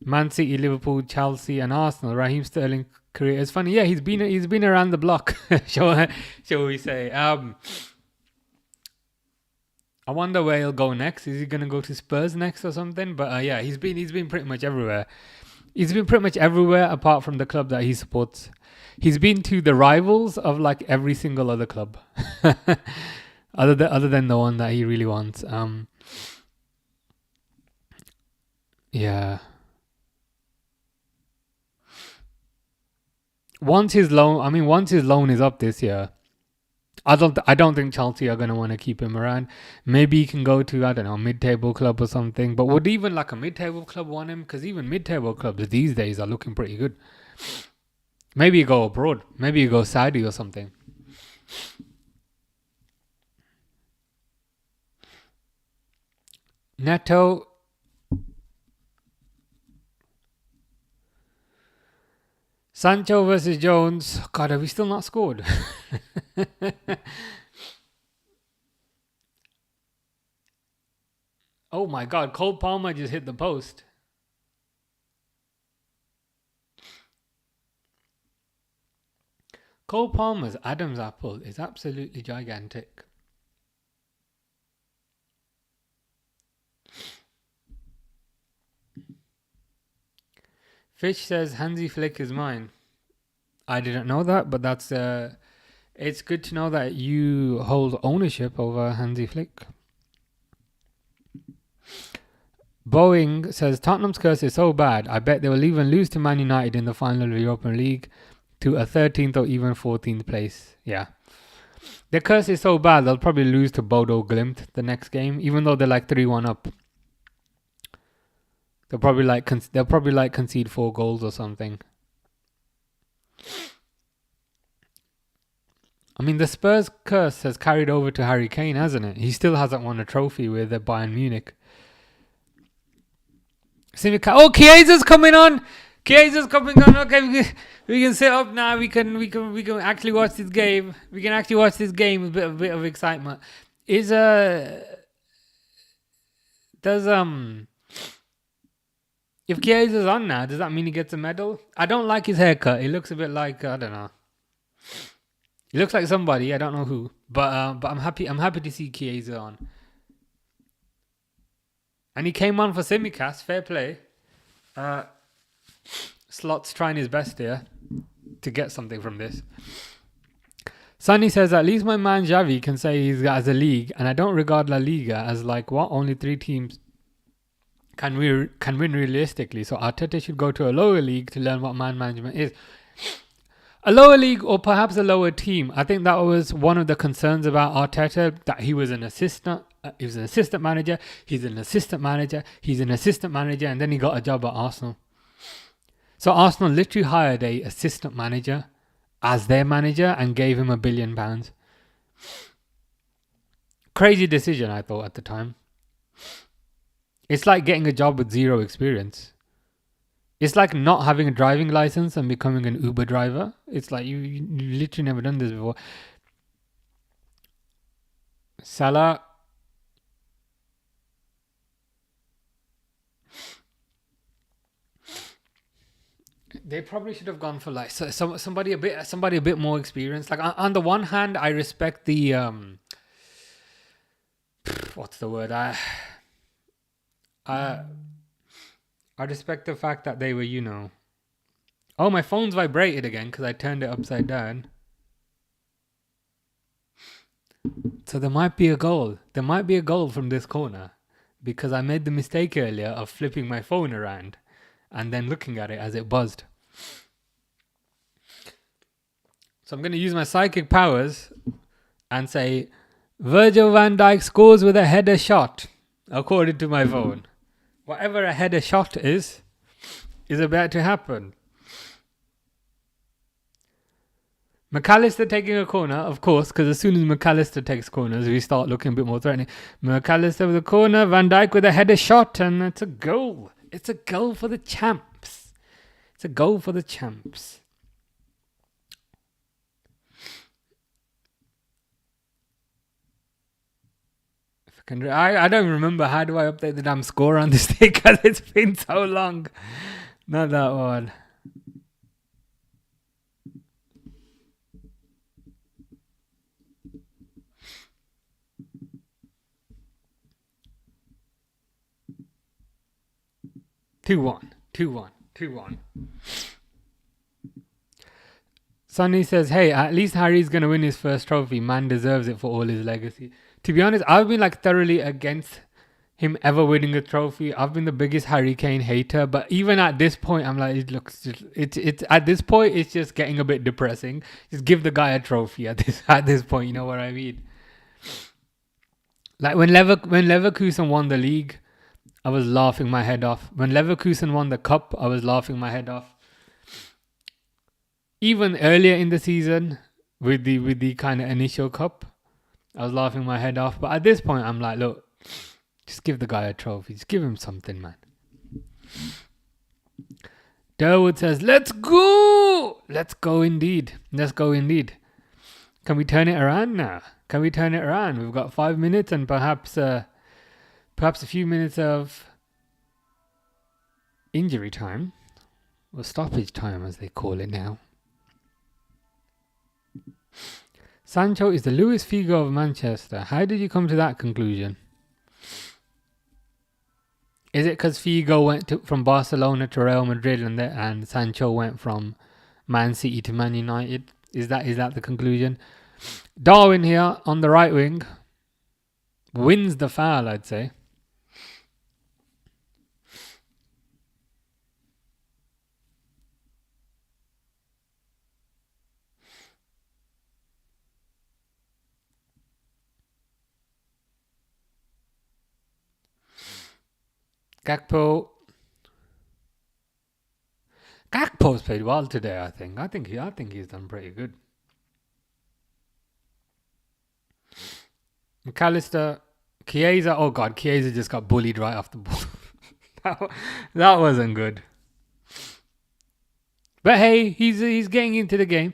Man City, Liverpool, Chelsea and Arsenal. Raheem Sterling career is funny. Yeah, he's been around the block, shall we say. I wonder where he'll go next. Is he gonna go to Spurs next or something? But yeah, he's been pretty much everywhere. He's been pretty much everywhere apart from the club that he supports. He's been to the rivals of like every single other club, other than the one that he really wants. Yeah. Once his loan is up this year, I don't think Chelsea are gonna want to keep him around. Maybe he can go to, I don't know, a mid-table club or something. But would even like a mid-table club want him? Because even mid-table clubs these days are looking pretty good. Maybe you go abroad. Maybe you go Saudi or something. Neto. Sancho versus Jones. God, have we still not scored? Oh my God, Cole Palmer just hit the post. Cole Palmer's Adam's apple is absolutely gigantic. Fish says Hansi Flick is mine. I didn't know that, but that's it's good to know that you hold ownership over Hansi Flick. Boeing says Tottenham's curse is so bad, I bet they will even lose to Man United in the final of the Europa League to a 13th or even 14th place. Yeah. Their curse is so bad, they'll probably lose to Bodo Glimt the next game, even though they're like 3-1 up. They'll probably like concede 4 goals or something. I mean, the Spurs curse has carried over to Harry Kane, hasn't it? He still hasn't won a trophy with Bayern Munich. Oh, Chiesa's coming on. Okay, we can sit up now. We can actually watch this game. We can actually watch this game with a bit of excitement. If Chiesa's on now, does that mean he gets a medal? I don't like his haircut. It looks a bit like, I don't know. He looks like somebody, I don't know who. But I'm happy to see Chiesa on. And he came on for Simicast, fair play. Slot's trying his best here to get something from this. Sonny says, at least my man Xavi can say he's as a league, and I don't regard La Liga as like what only 3 teams can win realistically. So Arteta should go to a lower league to learn what man management is. A lower league or perhaps a lower team. I think that was one of the concerns about Arteta, that he was an assistant. He was an assistant manager. He's an assistant manager. He's an assistant manager. And then he got a job at Arsenal. So Arsenal literally hired a assistant manager as their manager and gave him £1 billion. Crazy decision, I thought, at the time. It's like getting a job with 0 experience. It's like not having a driving license and becoming an Uber driver. It's like you literally never done this before. Salah. They probably should have gone for like somebody a bit more experienced. Like on the one hand, I respect the what's the word? I respect the fact that they were, Oh, my phone's vibrated again because I turned it upside down. So there might be a goal. There might be a goal from this corner because I made the mistake earlier of flipping my phone around and then looking at it as it buzzed. So I'm going to use my psychic powers and say Virgil van Dijk scores with a header shot, according to my phone. Whatever a header shot is about to happen. McAllister taking a corner, of course, because as soon as McAllister takes corners, we start looking a bit more threatening. McAllister with a corner, Van Dijk with a header shot, and it's a goal. It's a goal for the champs. It's a goal for the champs. I don't remember how do I update the damn score on this thing because it's been so long. Not that one. Two one. Sonny says, hey, at least Harry's going to win his first trophy. Man deserves it for all his legacy. To be honest, I've been like thoroughly against him ever winning a trophy. I've been the biggest Harry Kane hater, but even at this point, I'm like, it's at this point, it's just getting a bit depressing. Just give the guy a trophy at this point. You know what I mean? Like when Leverkusen won the league, I was laughing my head off. When Leverkusen won the cup, I was laughing my head off. Even earlier in the season, with the kind of initial cup, I was laughing my head off. But at this point, I'm like, look, just give the guy a trophy. Just give him something, man. Durwood says, let's go! Let's go indeed. Let's go indeed. Can we turn it around now? Can we turn it around? We've got 5 minutes and perhaps a few minutes of injury time. Or stoppage time, as they call it now. Sancho is the Luis Figo of Manchester. How did you come to that conclusion? Is it because Figo went from Barcelona to Real Madrid and Sancho went from Man City to Man United? Is that the conclusion? Darwin here on the right wing wins the foul, I'd say. Gakpo's played well today, I think. I think he's done pretty good. McAllister, Chiesa. Oh God, Chiesa just got bullied right off the ball. that wasn't good. But hey, he's getting into the game.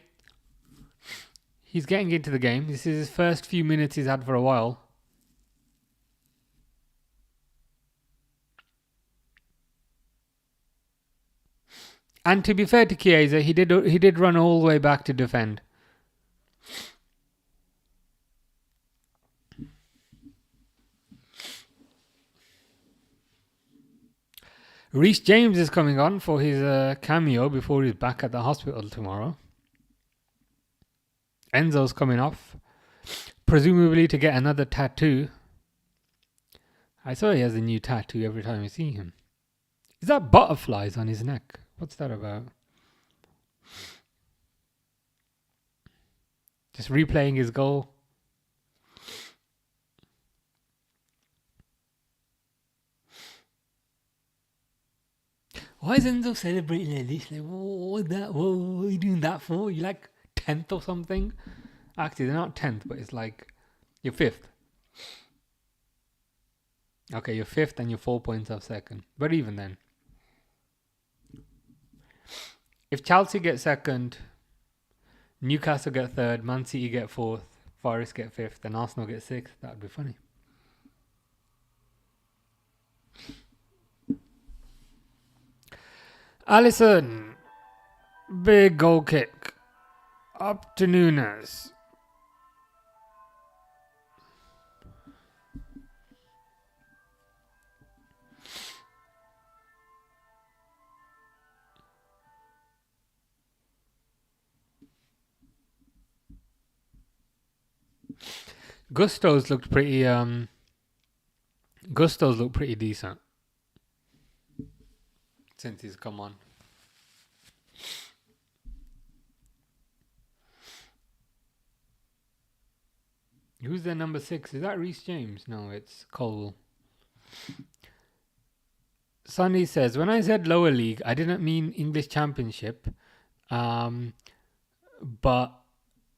He's getting into the game. This is his first few minutes he's had for a while. And to be fair to Chiesa, he did run all the way back to defend. Reece James is coming on for his cameo before he's back at the hospital tomorrow. Enzo's coming off, presumably to get another tattoo. I saw he has a new tattoo every time I see him. Is that butterflies on his neck? What's that about? Just replaying his goal. Why is Enzo celebrating like this? Like, what are you doing that for? You like 10th or something? Actually, they're not 10th, but it's like you're 5th. Okay, you're 5th and you're 4 points off second. But even then, if Chelsea get second, Newcastle get third, Man City get fourth, Forest get 5th, and Arsenal get 6th, that would be funny. Alisson, big goal kick, up to Nunes. Gusto's looked pretty decent since he's come on. Who's their number 6? Is that Reece James? No, it's Cole. Sonny says, when I said lower league, I didn't mean English Championship, but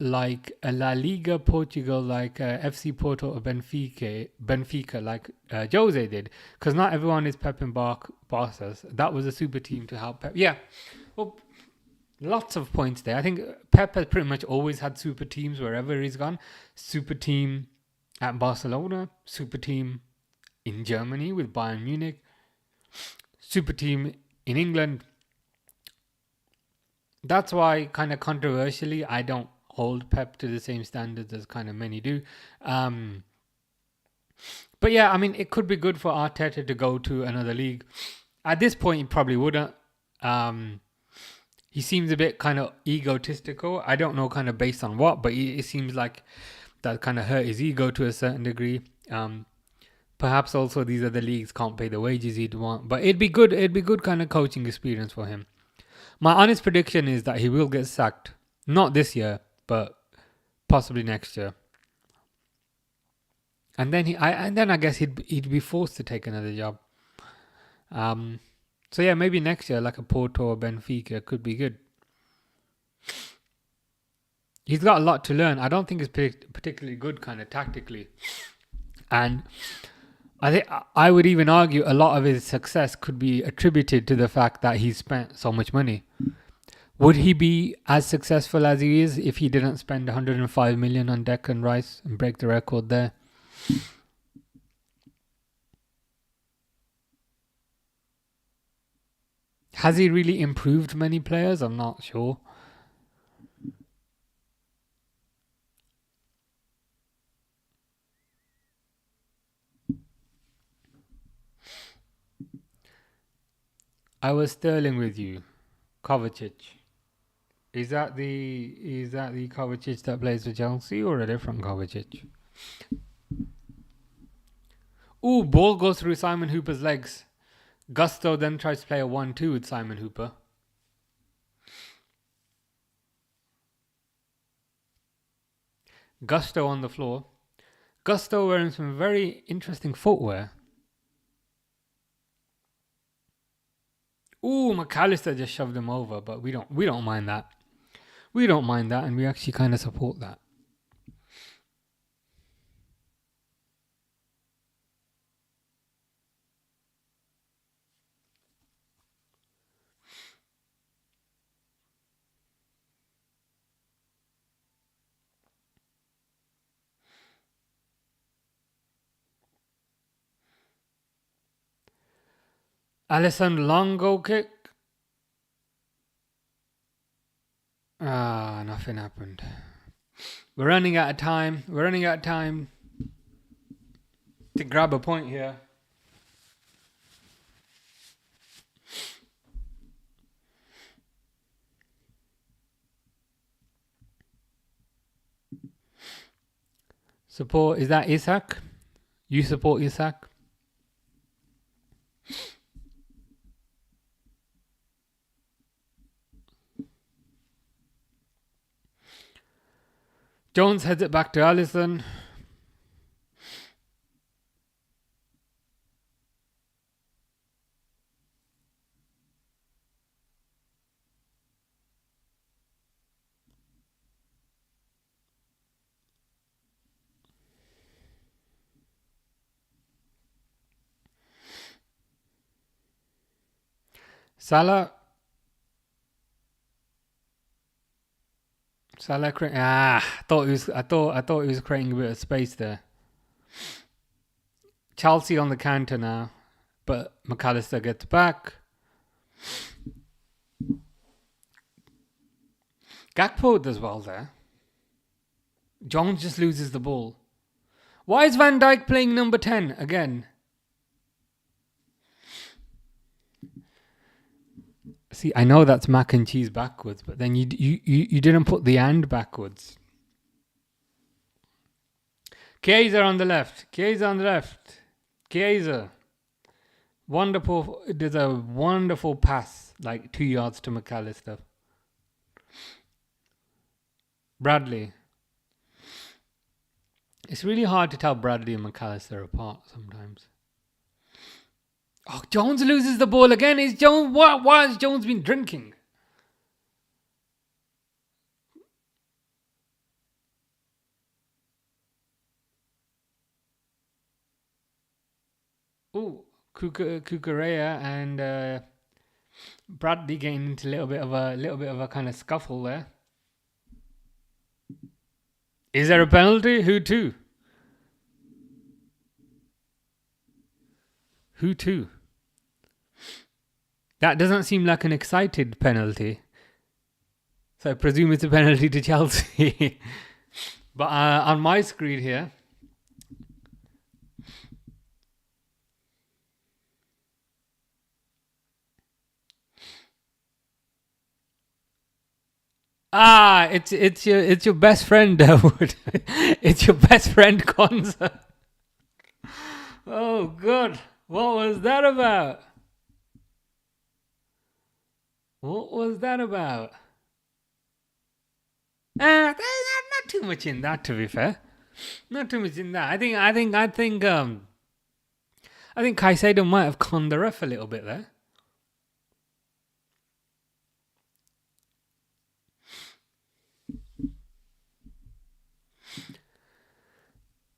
like a La Liga Portugal, like FC Porto or Benfica, like Jose did. Because not everyone is Pep and Barca's. That was a super team to help Pep. Yeah, well, lots of points there. I think Pep has pretty much always had super teams wherever he's gone. Super team at Barcelona, super team in Germany with Bayern Munich, super team in England. That's why, kind of controversially, I don't hold Pep to the same standards as kind of many do. But yeah, I mean, it could be good for Arteta to go to another league. At this point, he probably wouldn't. He seems a bit kind of egotistical. I don't know kind of based on what, but it seems like that kind of hurt his ego to a certain degree. Perhaps also these other leagues can't pay the wages he'd want. But it'd be good. It'd be good kind of coaching experience for him. My honest prediction is that he will get sacked. Not this year, but possibly next year. And then I guess he'd be forced to take another job. So yeah, maybe next year, like a Porto or Benfica, could be good. He's got a lot to learn. I don't think he's particularly good, kind of tactically, and I think I would even argue a lot of his success could be attributed to the fact that he's spent so much money. Would he be as successful as he is if he didn't spend 105 million on Declan Rice and break the record there? Has he really improved many players? I'm not sure. I was Sterling with you, Kovacic. Is that the Kovacic that plays for Chelsea or a different Kovacic? Ooh, ball goes through Simon Hooper's legs. Gusto then tries to play a 1-2 with Simon Hooper. Gusto on the floor. Gusto wearing some very interesting footwear. Ooh, McAllister just shoved him over, but we don't mind that. We don't mind that, and we actually kind of support that. Alisson long goal kick. Nothing happened. We're running out of time. We're running out of time to grab a point here. Support, is that Isak? You support Isak? Jones heads it back to Alisson. Salah. I thought he was creating a bit of space there. Chelsea on the counter now, but McAllister gets back. Gakpo does well there. Jones just loses the ball. Why is Van Dijk playing number 10 again? See, I know that's mac and cheese backwards, but then you didn't put the and backwards. Chiesa on the left. Chiesa. Wonderful. There's a wonderful pass, like 2 yards to McAllister. Bradley. It's really hard to tell Bradley and McAllister apart sometimes. Oh, Jones loses the ball again. Is Jones? Why has Jones been drinking? Oh, Kukurea and Bradley getting into a little bit of a kind of scuffle there. Is there a penalty? Who to? Who to? That doesn't seem like an excited penalty. So I presume it's a penalty to Chelsea. But on my screen here, it's your best friend, Dawood. It's your best friend, Konza. Oh God, what was that about? What was that about? Not too much in that, to be fair. Not too much in that. I think Caicedo might have conned the ref a little bit there.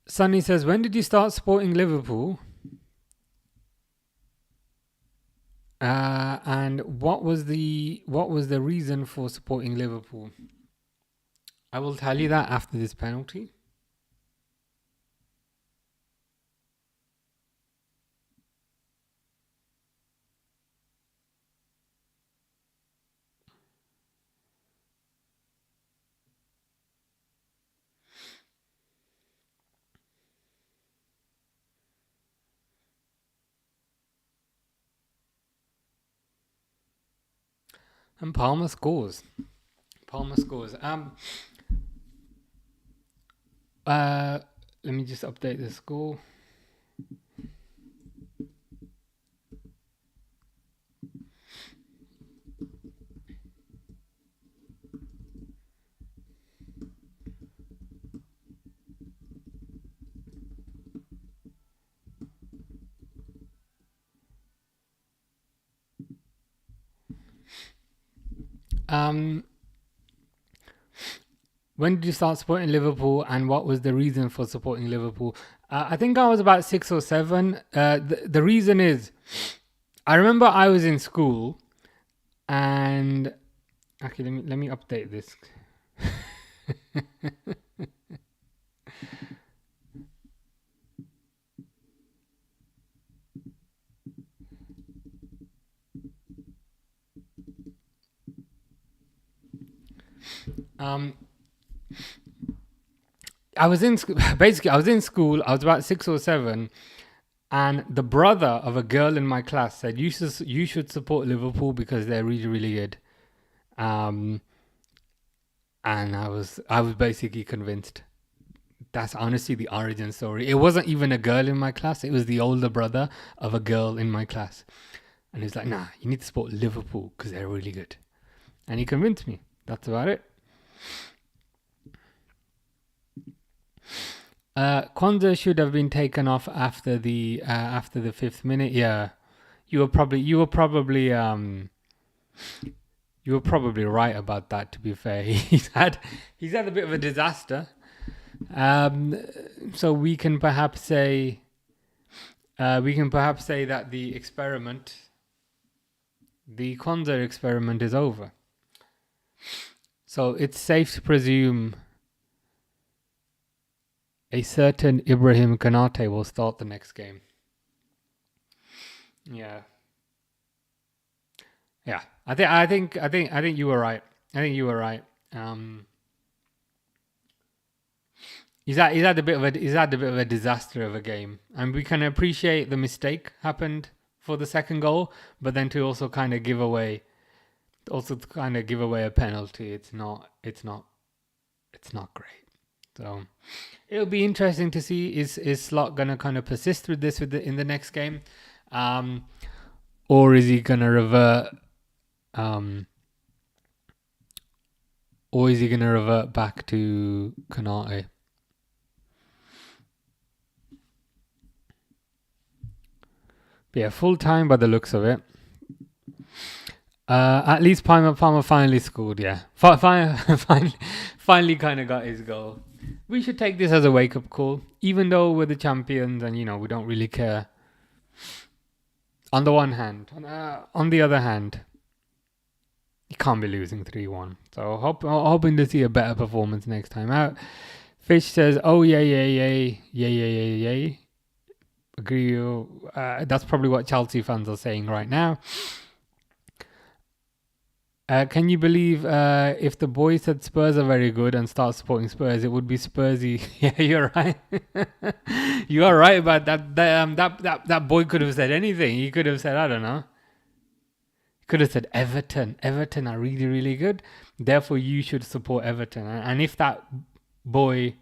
Sonny says, when did you start supporting Liverpool? And what was the reason for supporting Liverpool? I will tell you that after this penalty. And Palmer scores. Let me just update the score. When did you start supporting Liverpool, and what was the reason for supporting Liverpool? I think I was about 6 or 7. The reason is, I remember I was in school, and actually, let me update this. I was in basically I was in school. I was about 6 or 7, and the brother of a girl in my class said you should support Liverpool because they're really, really good. And I was basically convinced. That's honestly the origin story. It wasn't even a girl in my class. It was the older brother of a girl in my class, and he's like, "Nah, you need to support Liverpool because they're really good." And he convinced me. That's about it. Kwanzaa should have been taken off after the 5th minute. Yeah, you were probably right about that. To be fair, he's had a bit of a disaster. So we can perhaps say that the Kwanzaa experiment is over. So it's safe to presume a certain Ibrahim Konate will start the next game. Yeah. I think you were right. He's had a bit of a disaster of a game, and we can appreciate the mistake happened for the second goal, but then to also kind of give away a penalty, it's not great. So it'll be interesting to see is Slot gonna kind of persist with this in the next game, or is he gonna revert? Or is he gonna revert back to Konate? But yeah, full time by the looks of it. At least Palmer finally scored. Yeah, finally kind of got his goal. We should take this as a wake up call, even though we're the champions and we don't really care. On the one hand, on the other hand, you can't be losing 3-1. So hoping to see a better performance next time out. Fish says, "Oh yay. Agree. That's probably what Chelsea fans are saying right now. Can you believe if the boys said Spurs are very good and start supporting Spurs, it would be Spursy?" Yeah, you're right. You are right about that. That boy could have said anything. He could have said, I don't know. He could have said Everton. Everton are really, really good. Therefore, you should support Everton. And if that boy,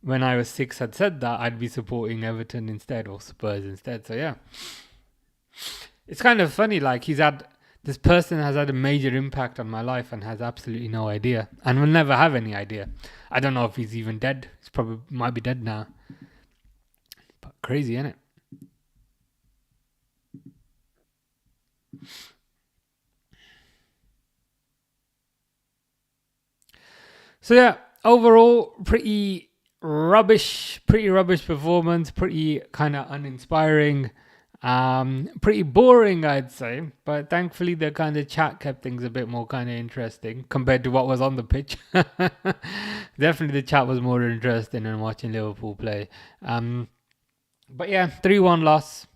when I was 6, had said that, I'd be supporting Everton instead or Spurs instead. So yeah, it's kind of funny. Like this person has had a major impact on my life and has absolutely no idea and will never have any idea. I don't know if he's even dead. He's probably might be dead now. But crazy, isn't it? So yeah, overall, pretty rubbish performance, pretty kind of uninspiring, pretty boring, I'd say. But thankfully, the kind of chat kept things a bit more kind of interesting compared to what was on the pitch. Definitely, the chat was more interesting than watching Liverpool play. But yeah, 3-1 loss.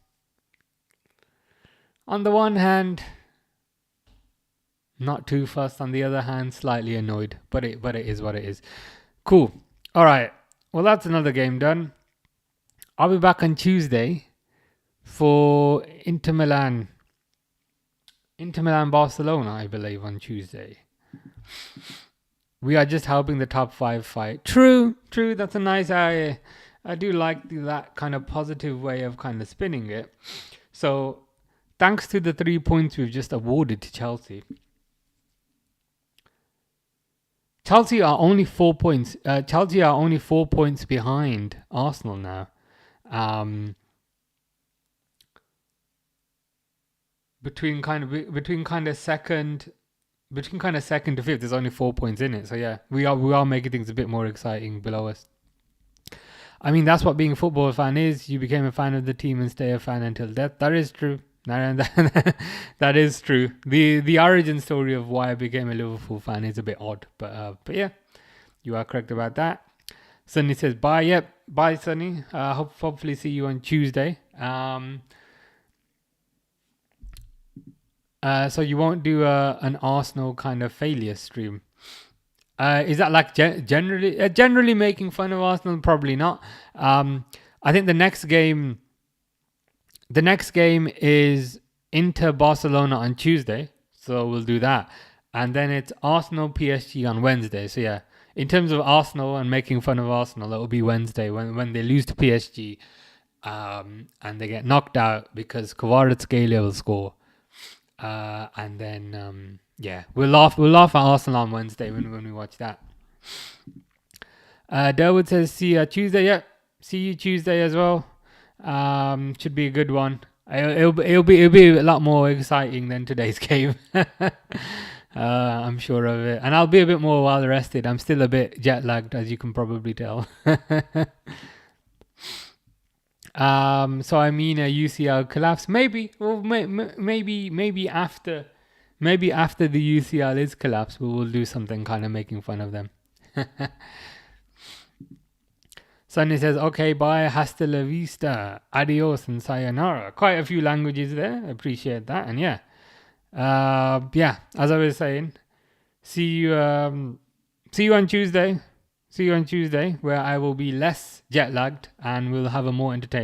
On the one hand, not too fussed. On the other hand, slightly annoyed. But it is what it is. Cool. All right. Well, that's another game done. I'll be back on Tuesday for Inter Milan Barcelona, I believe, on Tuesday. We are just helping the top 5 fight. True. That's a nice. I do like that kind of positive way of kind of spinning it. So, thanks to the 3 points we've just awarded to Chelsea. Chelsea are only 4 points. Chelsea are only 4 points behind Arsenal now. Between kind of second to fifth, there's only 4 points in it. So yeah, we are making things a bit more exciting below us. I mean, that's what being a football fan is. You became a fan of the team and stay a fan until death. That is true. That is true. The origin story of why I became a Liverpool fan is a bit odd, but yeah, you are correct about that. Sunny says bye. Yep, bye, Sunny. Hopefully see you on Tuesday. So you won't do an Arsenal kind of failure stream. Is that like generally making fun of Arsenal? Probably not. I think the next game is Inter Barcelona on Tuesday, so we'll do that, and then it's Arsenal PSG on Wednesday. So yeah, in terms of Arsenal and making fun of Arsenal, it will be Wednesday when they lose to PSG, and they get knocked out because Kvaratskhelia will score, and then yeah, we'll laugh at Arsenal on Wednesday when we watch that. Derwood says see you Tuesday. Yeah, see you Tuesday as well. Should be a good one. It'll be a lot more exciting than today's game. I'm sure of it, and I'll be a bit more well rested. I'm still a bit jet lagged, as you can probably tell. So I mean a UCL collapse, maybe. Well, maybe after the UCL is collapsed, we will do something kind of making fun of them. Sunny says, okay, bye, hasta la vista, adios, and sayonara. Quite a few languages there. Appreciate that. And yeah, as I was saying, see you on Tuesday. See you on Tuesday, where I will be less jet lagged and we'll have a more entertaining